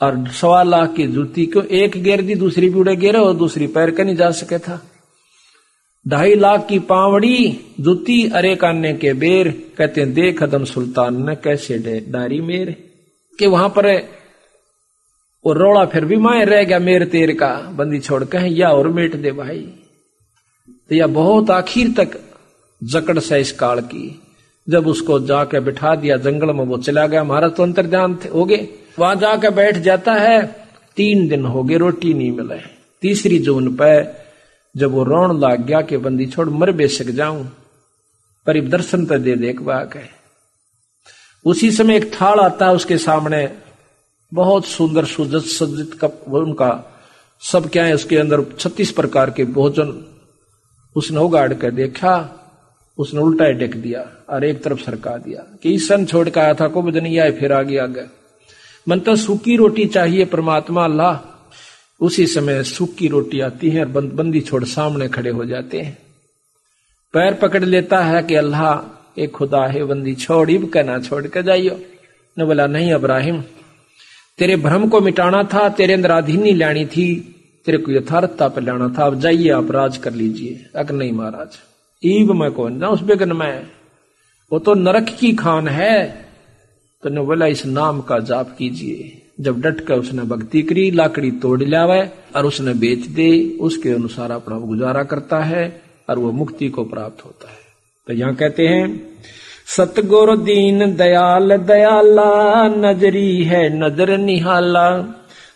और 1.25 लाख की जूती को एक गेर दी, दूसरी भी उड़े गेरे और दूसरी पैर का नहीं जा सके था। 2.5 लाख की पावड़ी जूती अरे काने के बेर। कहते हैं देख अदम सुल्तान ने कैसे डारी मेर के वहां पर वो रोड़ा फिर भी माए रह गया मेर तेर का। बंदी छोड़ के या और मेट दे भाई। तो यह बहुत आखिर तक जकड़ से इस काल की। जब उसको जाके बिठा दिया जंगल में, वो चला गया, महाराज तो अंतर्ध्यान हो गए। वहां जाकर बैठ जाता है। 3 दिन हो गए रोटी नहीं मिले। 3री जून पे जब वो रोन लाग गया कि बंदी छोड़ मर बेशक जाऊं पर दर्शन तो दे देख बाक है। उसी समय एक थाल आता है उसके सामने, बहुत सुंदर सुसज्जित कप उनका सब क्या है, उसके अंदर 36 प्रकार के भोजन। उसने उगाड़ कर देखा, उसने उल्टा टेक दिया और एक तरफ सरका दिया कि ईसन छोड़ के आया था को बदन आए फिर आगे आ गया। मन तो सूखी रोटी चाहिए परमात्मा अल्लाह। उसी समय सूखी रोटी आती है और बंदी छोड़ सामने खड़े हो जाते हैं। पैर पकड़ लेता है कि अल्लाह एक खुदा है, बंदी छोड़ इब कहना छोड़ के जाइयो। ने बोला नहीं इब्राहिम, तेरे भ्रम को मिटाना था, तेरे अंदर आधीनी लानी थी, तेरे को यथार्थता पर लाना था। अब जाइए आप राज कर लीजिए। अगर नहीं महाराज ईब मैं कौन ना उस बेगन में, वो तो नरक की खान है। तो ने बोला इस नाम का जाप कीजिए। जब डट कर उसने भक्ति करी, लाकड़ी तोड़ लावे और उसने बेच दे, उसके अनुसार अपना गुजारा करता है और वो मुक्ति को प्राप्त होता है। तो यहां कहते हैं सतगुरु दीन दयाल दयाला, नजरी है नजर निहाला।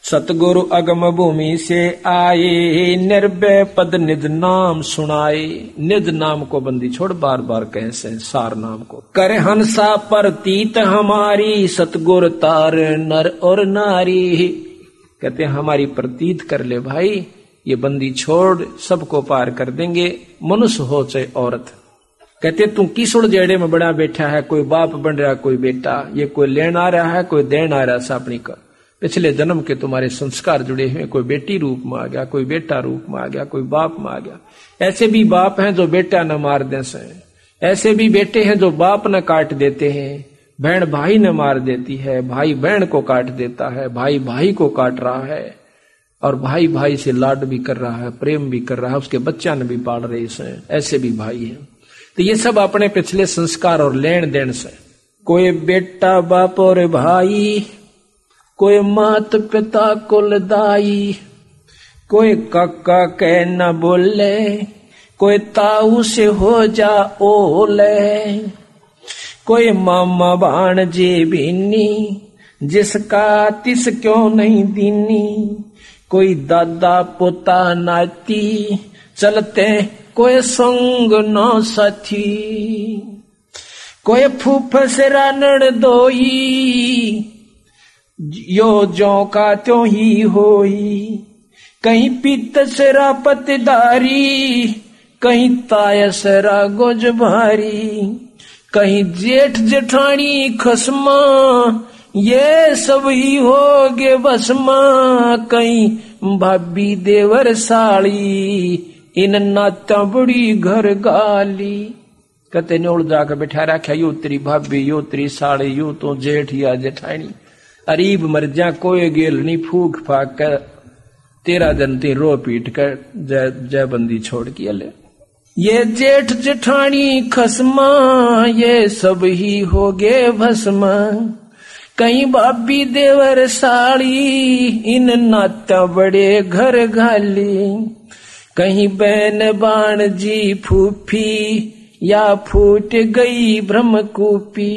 सतगुरु अगम भूमि से आए, निर्भय पद निज नाम सुनाए। निज नाम को बंदी छोड़ बार बार कैसे सार नाम को करे हंसा प्रतीत हमारी। सतगुरु तार नर और नारी। कहते हैं हमारी प्रतीत कर ले भाई, ये बंदी छोड़ सबको पार कर देंगे, मनुष्य हो चाहे औरत। कहते तू किस उड़जेड़े में बड़ा बैठा है, कोई बाप बन रहा कोई बेटा, ये कोई लेन आ रहा है कोई देन आ रहा है। अपनी का पिछले जन्म के तुम्हारे संस्कार जुड़े हुए, कोई बेटी रूप में आ गया, कोई बेटा रूप में आ गया, कोई बाप में आ गया। ऐसे भी बाप हैं जो बेटा न मार दे से, ऐसे भी बेटे हैं जो बाप न काट देते हैं, बहन भाई न मार देती है, भाई बहन को काट देता है, भाई भाई को काट रहा है और भाई भाई से लाड भी कर रहा है, प्रेम भी कर रहा है, उसके बच्चा ने भी पाल रहे से। ऐसे भी भाई हैं। तो ये सब अपने पिछले संस्कार और लेन देन से। कोई बेटा बाप और भाई, कोई मात पिता कुल दाई, कोई काका कह न बोले, कोई ताऊ से हो जा ओले, कोई मामा भाणजे बीनी, जिसका तिस क्यों नहीं दीनी, कोई दादा पोता नाती, चलते कोई संग न साथी, कोई फूफस रानड़ दोई, यो जो का त्यों ही होई। कहीं पीतसरा पतदारी, कहीं तायसरा गोज भारी। कहीं जेठ जेठानी खसमा, ये सब ही हो गे भस्मा। कहीं भाभी देवर साड़ी, इन नाता बड़ी घर गाली। कहते न्योड़ जाकर बैठा रखा, यो तेरी भाभी, यो तेरी साड़ी, यो तो जेठ या जेठानी। अरीब मर जा कोई गेल नहीं, फूक फाक कर 13 दिन ती रो पीट कर जय बंदी छोड़ के ले। ये जेठ जेठानी खसमा, ये सब ही हो गे भस्मा। कहीं भाभी देवर साड़ी, इन नाता बड़े घर घाली। कहीं बहन बाण जी फूफी, या फूट गई ब्रह्मकूपी।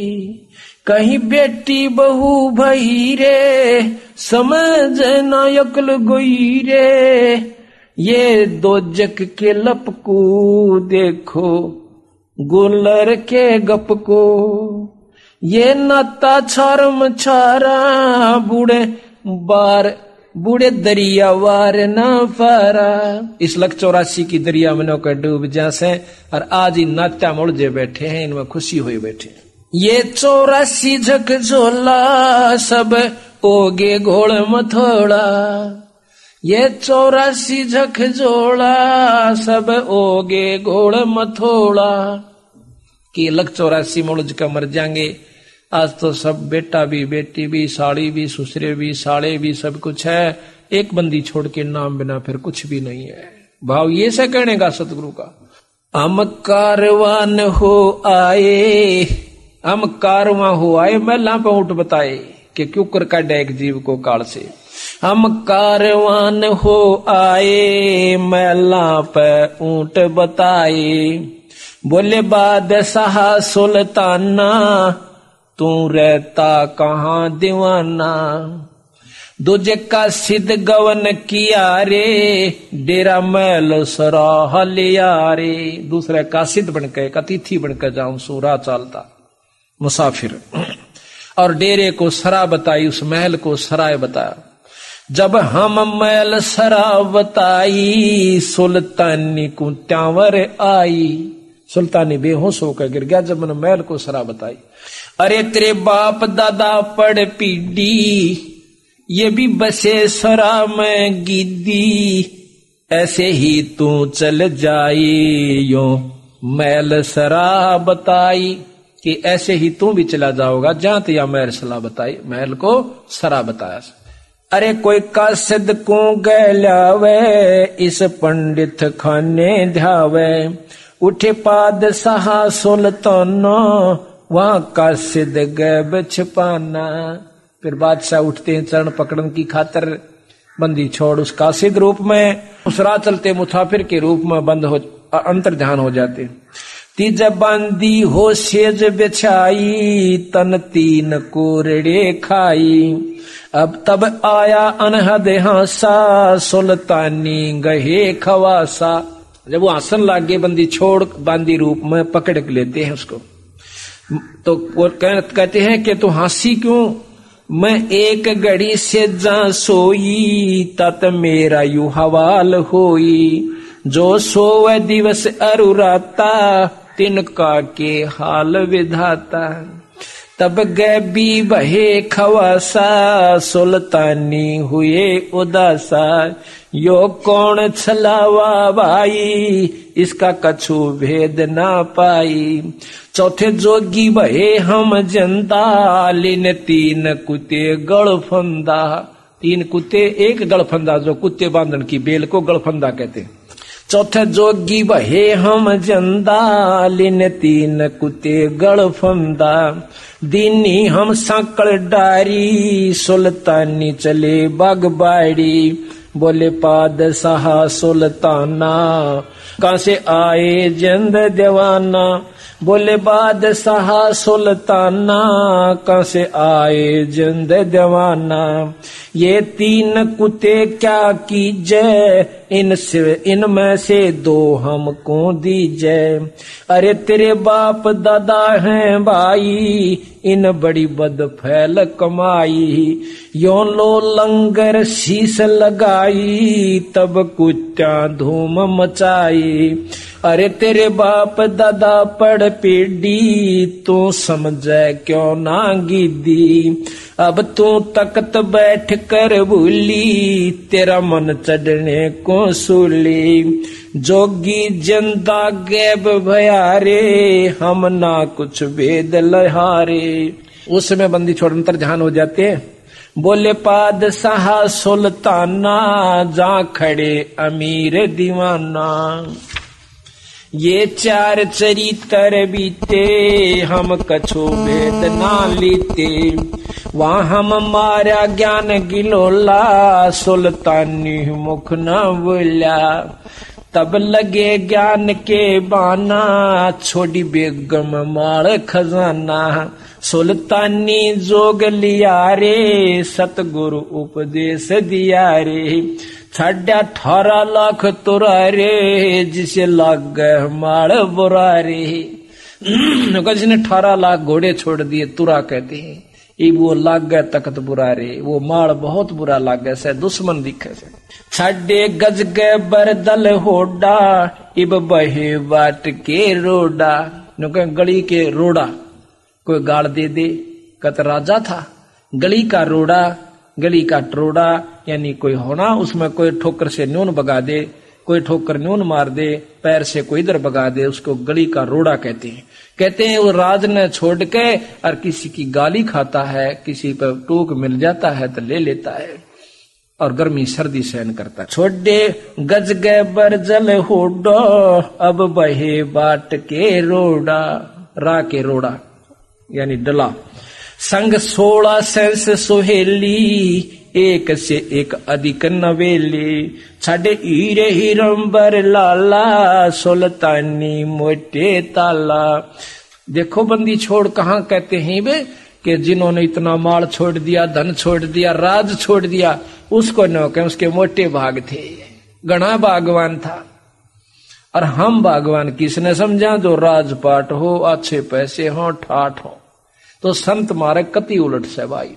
कहीं बेटी बहू भई रे, समझ न अक्ल गोई रे। ये दो जग के लपकू, देखो गुलर के गप को। ये नाता छारम छारा, बूढ़े दरिया वार न पारा। इस लक 84 की दरिया में नौकर डूब जासे, और आज ही नात्या मुड़जे बैठे हैं, इनमें खुशी हुई बैठे। ये 84 झक झोला, सब ओगे घोड़ मथोड़ा। ये 84 झक झोला, सब ओगे घोड़ मथोड़ा। कि लक 84 मुड़ज का मर जाएंगे। आज तो सब बेटा भी, बेटी भी, साड़ी भी, ससुरे भी, साले भी, सब कुछ है। एक बंदी छोड़ के नाम बिना फिर कुछ भी नहीं है। भाव ये से कहने का सतगुरु का, हम कारवान हो आए, हम कारवां हो आए, महला पे ऊँट बताए कि क्यों कर काटे एक जीव को काल से। हम कारवान हो आए, महला पे ऊँट बताए। बोले बादशाह सुल्ताना, तू रहता कहाँ दीवाना। दूजे का सिद्ध गवन किया रे, डेरा मैल सराह लिया रे। दूसरे का सिद्ध बनकर, एक अतिथि बनकर जाऊं, सूरा चालता मुसाफिर। और डेरे को सरा बताई, उस महल को सराय बताया। जब हम महल सरा बताई, सुल्तानी को त्यावर आई। सुल्तानी बेहोश होकर गिर गया जब मैंने महल को सरा बताई। अरे तेरे बाप दादा पड़ पीडी, ये भी बसे सरा में गिद्दी। ऐसे ही तू चल जाई, यो मैल सरा बताई। कि ऐसे ही तू भी चला जाओगा, जहां या महल सरा बताई, महल को सरा बताया। अरे कोई कासिद को गैलावे, इस पंडित खाने ध्यावे। उठे पादशाह सुल्ताना, वहां कासिद गैब छिपाना। फिर बादशाह उठते हैं चरण पकड़न की खातर, बंदी छोड़ उस कासिद रूप में, उस राह चलते मुसाफिर के रूप में बंद हो, अंतर ध्यान हो जाते। तीज बंदी हो सेज बिछाई, तन 3 कोरड़े खाई। अब तब आया अनहद हासा, सुल्तानी गहे खवासा। जब वो आसन लागे, बंदी छोड़ बांदी रूप में पकड़ के लेते हैं उसको। तो वो कहते हैं कि तू हंसी क्यों, मैं एक घड़ी से जा सोई, तत मेरा यू हवाल होई। जो सोवे दिवस अरुराता, तिनका के हाल विधाता। तब गैबी बहे खवासा, सुल्तानी हुए उदासा। यो कौन छलावा भाई, इसका कछु भेद ना पाई। चौथे जोगी बहे हम जनता, लिन 3 कुत्ते गड़फंदा। 3 कुत्ते एक गड़फंदा, जो कुत्ते बांधन की बेल को गड़फंदा कहते। चौथे जोगी बहे हम जनता, लिन 3 कुत्ते गड़फंदा। दीनी हम सांकड़ डारी, सुल्तानी चले बागबाड़ी। बोले पादशाह सुल्ताना, कहां से आए जंद दीवाना। बोले बादशाह सुल्ताना कैसे आए जिंद जवाना, ये तीन कुत्ते क्या कीजे, इनमें से दो हमको दीजे। अरे तेरे बाप दादा हैं भाई, इन बड़ी बद फैल कमाई, यो लो लंगर शीश लगाई, तब कुत्ता धूम मचाई। अरे तेरे बाप दादा पड़ पीड़ी, तू समझे क्यों ना गिद्दी। अब तू तख्त बैठ कर भूली, तेरा मन चढ़ने को सूली। जोगी जिंदा गैब भयारे, हम ना कुछ वेद लहारे। उस समय बंदी छोड़ अंतर जहान हो जाते हैं। बोले बादशाह सुल्ताना, जा खड़े अमीर दीवाना। ये चार चरित्र बीते, हम कछु भेद ना लीते। वहाँ हम मारा ज्ञान गिलोला, सुल्तानी मुख न बोला। तब लगे ज्ञान के बाना, छोड़ी बेगम मार खजाना। सुल्तानी जोग लिया रे, सतगुरु उपदेश दिया रे। 18.5 लाख तुरा रे, जिसे लग गए मार बुरा रे। जिसने 18 लाख घोड़े छोड़ दिए तुरा कहते हैं। इब वो लाग गए तख्त बुरा रे, वो माल बहुत बुरा लाग गए से दुश्मन दिखे से। 6 गज गए बरदल होडा, इब बहे बाट के रोडा। गली के रोडा कोई गाड़ दे कत राजा था। गली का रोडा, गली का टरोडा, यानी कोई होना उसमें कोई ठोकर से न्यून बगा दे, कोई ठोकर न्यून मार दे, पैर से कोई इधर बगा दे, उसको गली का रोड़ा कहते हैं। कहते हैं वो राज ने छोड़ के और किसी की गाली खाता है, किसी पर टोक मिल जाता है तो ले लेता है और गर्मी सर्दी सहन करता है। छोड़े गज गए बरजल होडो, अब बहे बाट के रोड़ा। रा के रोड़ा यानी डला। संग 16 सेंस सुहेली, एक से एक अधिक नवेली। छाडे हीरे हिरंबर लाला, सुल्तानी मोटे ताला। देखो बंदी छोड़ कहाँ कहते हैं वे कि जिन्होंने इतना माल छोड़ दिया, धन छोड़ दिया, राज छोड़ दिया, उसको न कहें उसके मोटे भाग थे। गणा भागवान था। और हम भागवान किसने समझा? जो राजपाट हो, अच्छे पैसे हो, ठाठ हो। तो संत मारे कति उलट से भाई।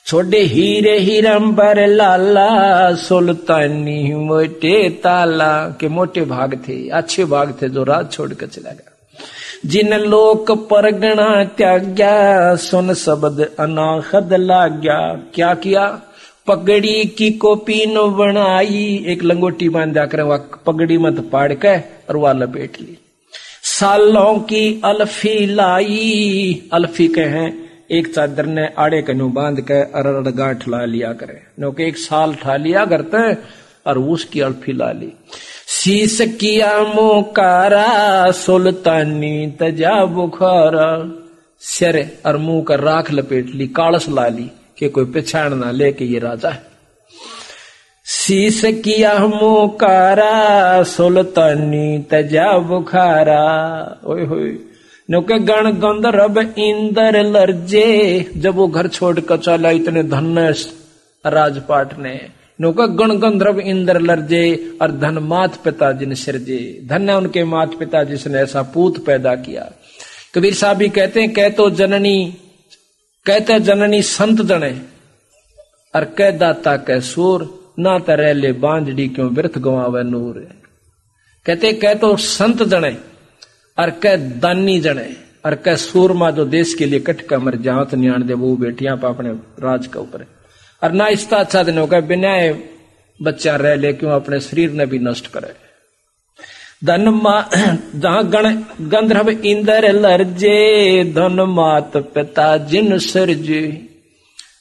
छोड़े हीरे हिरंबर लाला, सुल्तानी मोटे ताला। के मोटे भाग थे, अच्छे भाग थे जो राज छोड़ कर चला गया। जिन लोक परगना त्याग्या, सुन शब्द अनाहद लाग्या। क्या किया? पगड़ी की कोपी न बनाई, एक लंगोटी बांधा कर पगड़ी मत पाड़ के और वह लपेट ली। सालों की अल्फी लाई, अल्फी के हैं एक चादर ने आड़े कन्यू बांध के अरड़ गांठ ला लिया करे, नो के 1 साल ठा लिया करते हैं और उसकी अल्फी ला ली। शीश किया मोकारा, सुल्तानी तजा बुखारा। सिर और मुंह का राख लपेट ली, कालस ला ली कि कोई पहचान ना ले कि ये राजा है। शीश किया मोकारा, सुल्तानी तजा बुखारा। ओए होए नौके गण गंधर्व इंदर लर्जे। जब वो घर छोड़ कर चला इतने धन्य राजपाट ने, नौका गण गंधर्व इंदर लर्जे और धन मात पिता जिन सिरजे। धन्य उनके मात पिता जिसने ऐसा पूत पैदा किया। कबीर साहब भी कहते हैं, कहते जननी संत जने और कह दाता कह सूर, ना तरह ले बांझड़ी क्यों व्यर्थ गवावे नूर। कहते कह तो संत जने और कह दानी जने और कह सूरमा जो देश के लिए कट का मर जावत नियाण दे वो बेटियां अपने राज के ऊपर। और ना इसका अच्छा दिन होगा बिना बच्चा रह ले क्यों अपने शरीर ने भी नष्ट करे। धन जहां गण गंधर्व इंदर लर्जे, धन मात पिता जिन सरजे।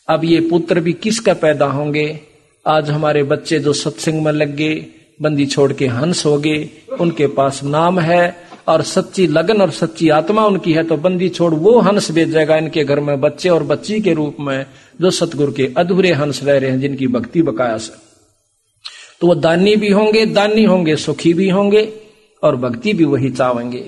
अब ये पुत्र भी किसका पैदा होंगे? आज हमारे बच्चे जो सत्संग में लग गए, बंदी छोड़ के हंस हो गए, उनके पास नाम है और सच्ची लगन और सच्ची आत्मा उनकी है, तो बंदी छोड़ वो हंस भेजेगा इनके घर में बच्चे और बच्ची के रूप में जो सतगुरु के अधूरे हंस रह रहे हैं, जिनकी भक्ति बकाया से। तो वो दानी भी होंगे, सुखी भी होंगे और भक्ति भी वही चाहेंगे।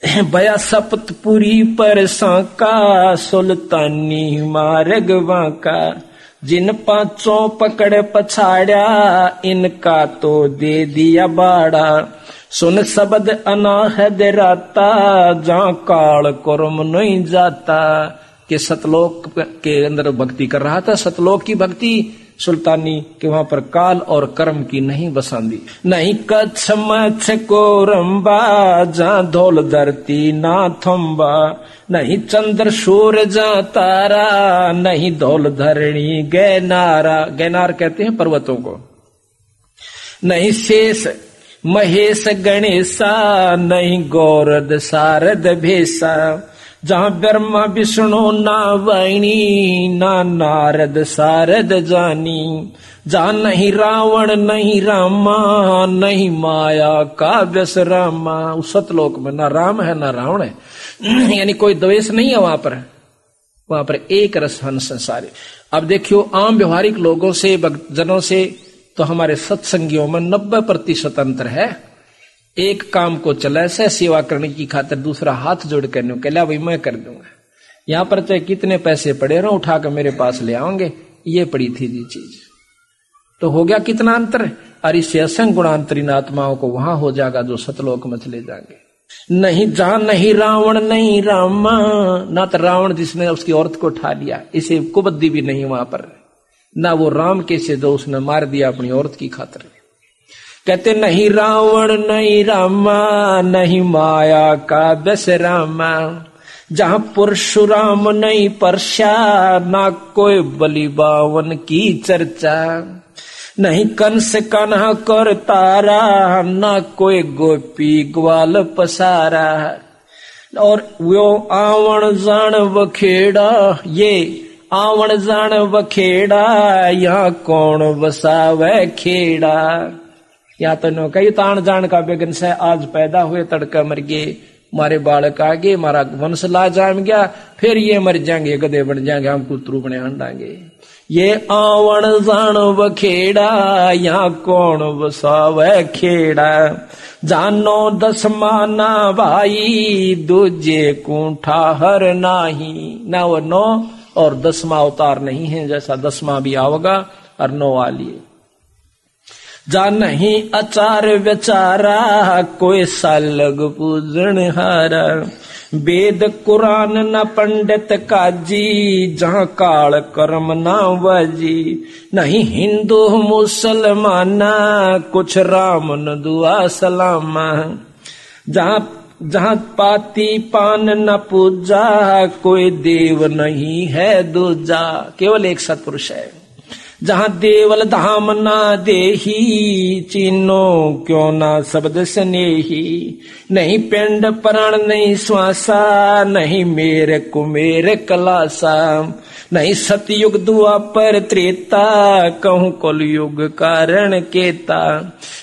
बया सप्तपुरी पर सांका सुल्तानी मार्ग बांका, जिन पांचों पकड़ पछाड़ा इनका तो दे दिया बाड़ा। सुन शब्द अनाहद राता जहाँ काल कर्म नहीं जाता। कि सतलोक के अंदर भक्ति कर रहा था, सतलोक की भक्ति सुल्तानी के वहां पर काल और कर्म की नहीं बसांदी। नहीं कच्छ मच्छ को रंबा जहाँ धौल धरती ना थम्बा, नहीं चंद्र सूर्य जहाँ तारा नहीं धौल धरणी गैनारा। गैनार कहते हैं पर्वतों को। नहीं शेष महेश गणेशा नहीं गौरद शारद भेषा, जहाँ ब्रह्मा विष्णु ना वाणी ना नारद शारद जानी। जहाँ नहीं रावण नहीं रामा नहीं माया का व्यस रामा। उस सतलोक में ना राम है ना रावण है, यानी कोई द्वेष नहीं है वहां पर एक रस हंस संसारी। अब देखियो आम व्यवहारिक लोगों से भक्तजनों से तो हमारे सत्संगियों में 90% अंतर है। एक काम को चला से सेवा करने की खातिर दूसरा हाथ जोड़ करने के लिए भाई मैं कर दूंगा, यहां पर चाहे कितने पैसे पड़े रहो उठा कर मेरे पास ले आओगे, ये पड़ी थी जी चीज। तो हो गया कितना अंतर। और इससे असंग गुणांतरीन आत्माओं को वहां हो जाएगा जो सतलोक में चले जाएंगे। नहीं जहां नहीं रावण नहीं रामा, ना तो रावण जिसने उसकी औरत को उठा लिया, इसे कुबद्दी भी नहीं वहां पर, ना वो राम के से जो उसने मार दिया अपनी औरत की खातिर। कहते नहीं रावण नहीं रामा नहीं माया का व्यस रामा, जहां परशुराम नहीं परशा ना कोई बलि बावन की चर्चा। नहीं कंस कान्हा कर तारा ना कोई गोपी ग्वाल पसारा। और वो आवण जान वखेड़ा, ये आवण जान वखेड़ा यहाँ कौन बसावे खेड़ा। या तो नो कई तान जान का बेगन से आज पैदा हुए तड़का मर गए, मारे बालक आगे मारा वंश ला जाम गया, फिर ये मर जाएंगे गधे बन जाएंगे हम कुतरू बने हंडांगे। ये आवण जान वखेड़ा यहाँ कौन बसावे खेड़ा। जानो दसमाना भाई दूजे कूठा हर नाही, ना वो 9 और 10वां अवतार नहीं है, जैसा 10वां भी आओगा और 9 वाली। जा नहीं अचार विचारा कोई सालग पूजन हारा। वेद कुरान न पंडित काजी जहाँ काल कर्म ना वजी। नहीं हिंदू मुसलमाना कुछ राम न दुआ सलामा। जहाँ पाती पान न पूजा कोई देव नहीं है दूजा, केवल एक सत्पुरुष है। जहाँ देवल धाम ना देही चीनो क्यों ना शब्द स्नेही। नहीं पिंड प्राण नहीं श्वासा नहीं मेरे कुमेर कलासा। नहीं सतयुग द्वापर त्रेता कहूँ कलयुग कारण केता।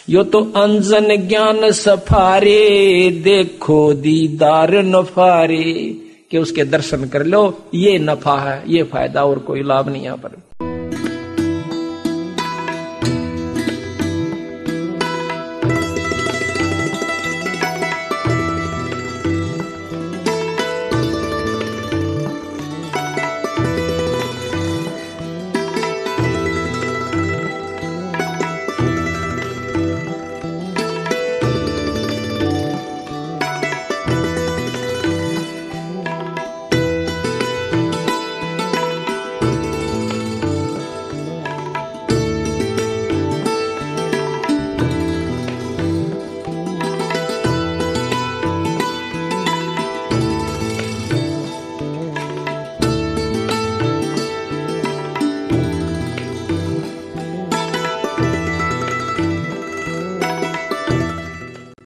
यो तो अंजन ज्ञान सफारे देखो दीदार नफारे, कि उसके दर्शन कर लो, ये नफा है, ये फायदा और कोई लाभ नहीं यहाँ पर।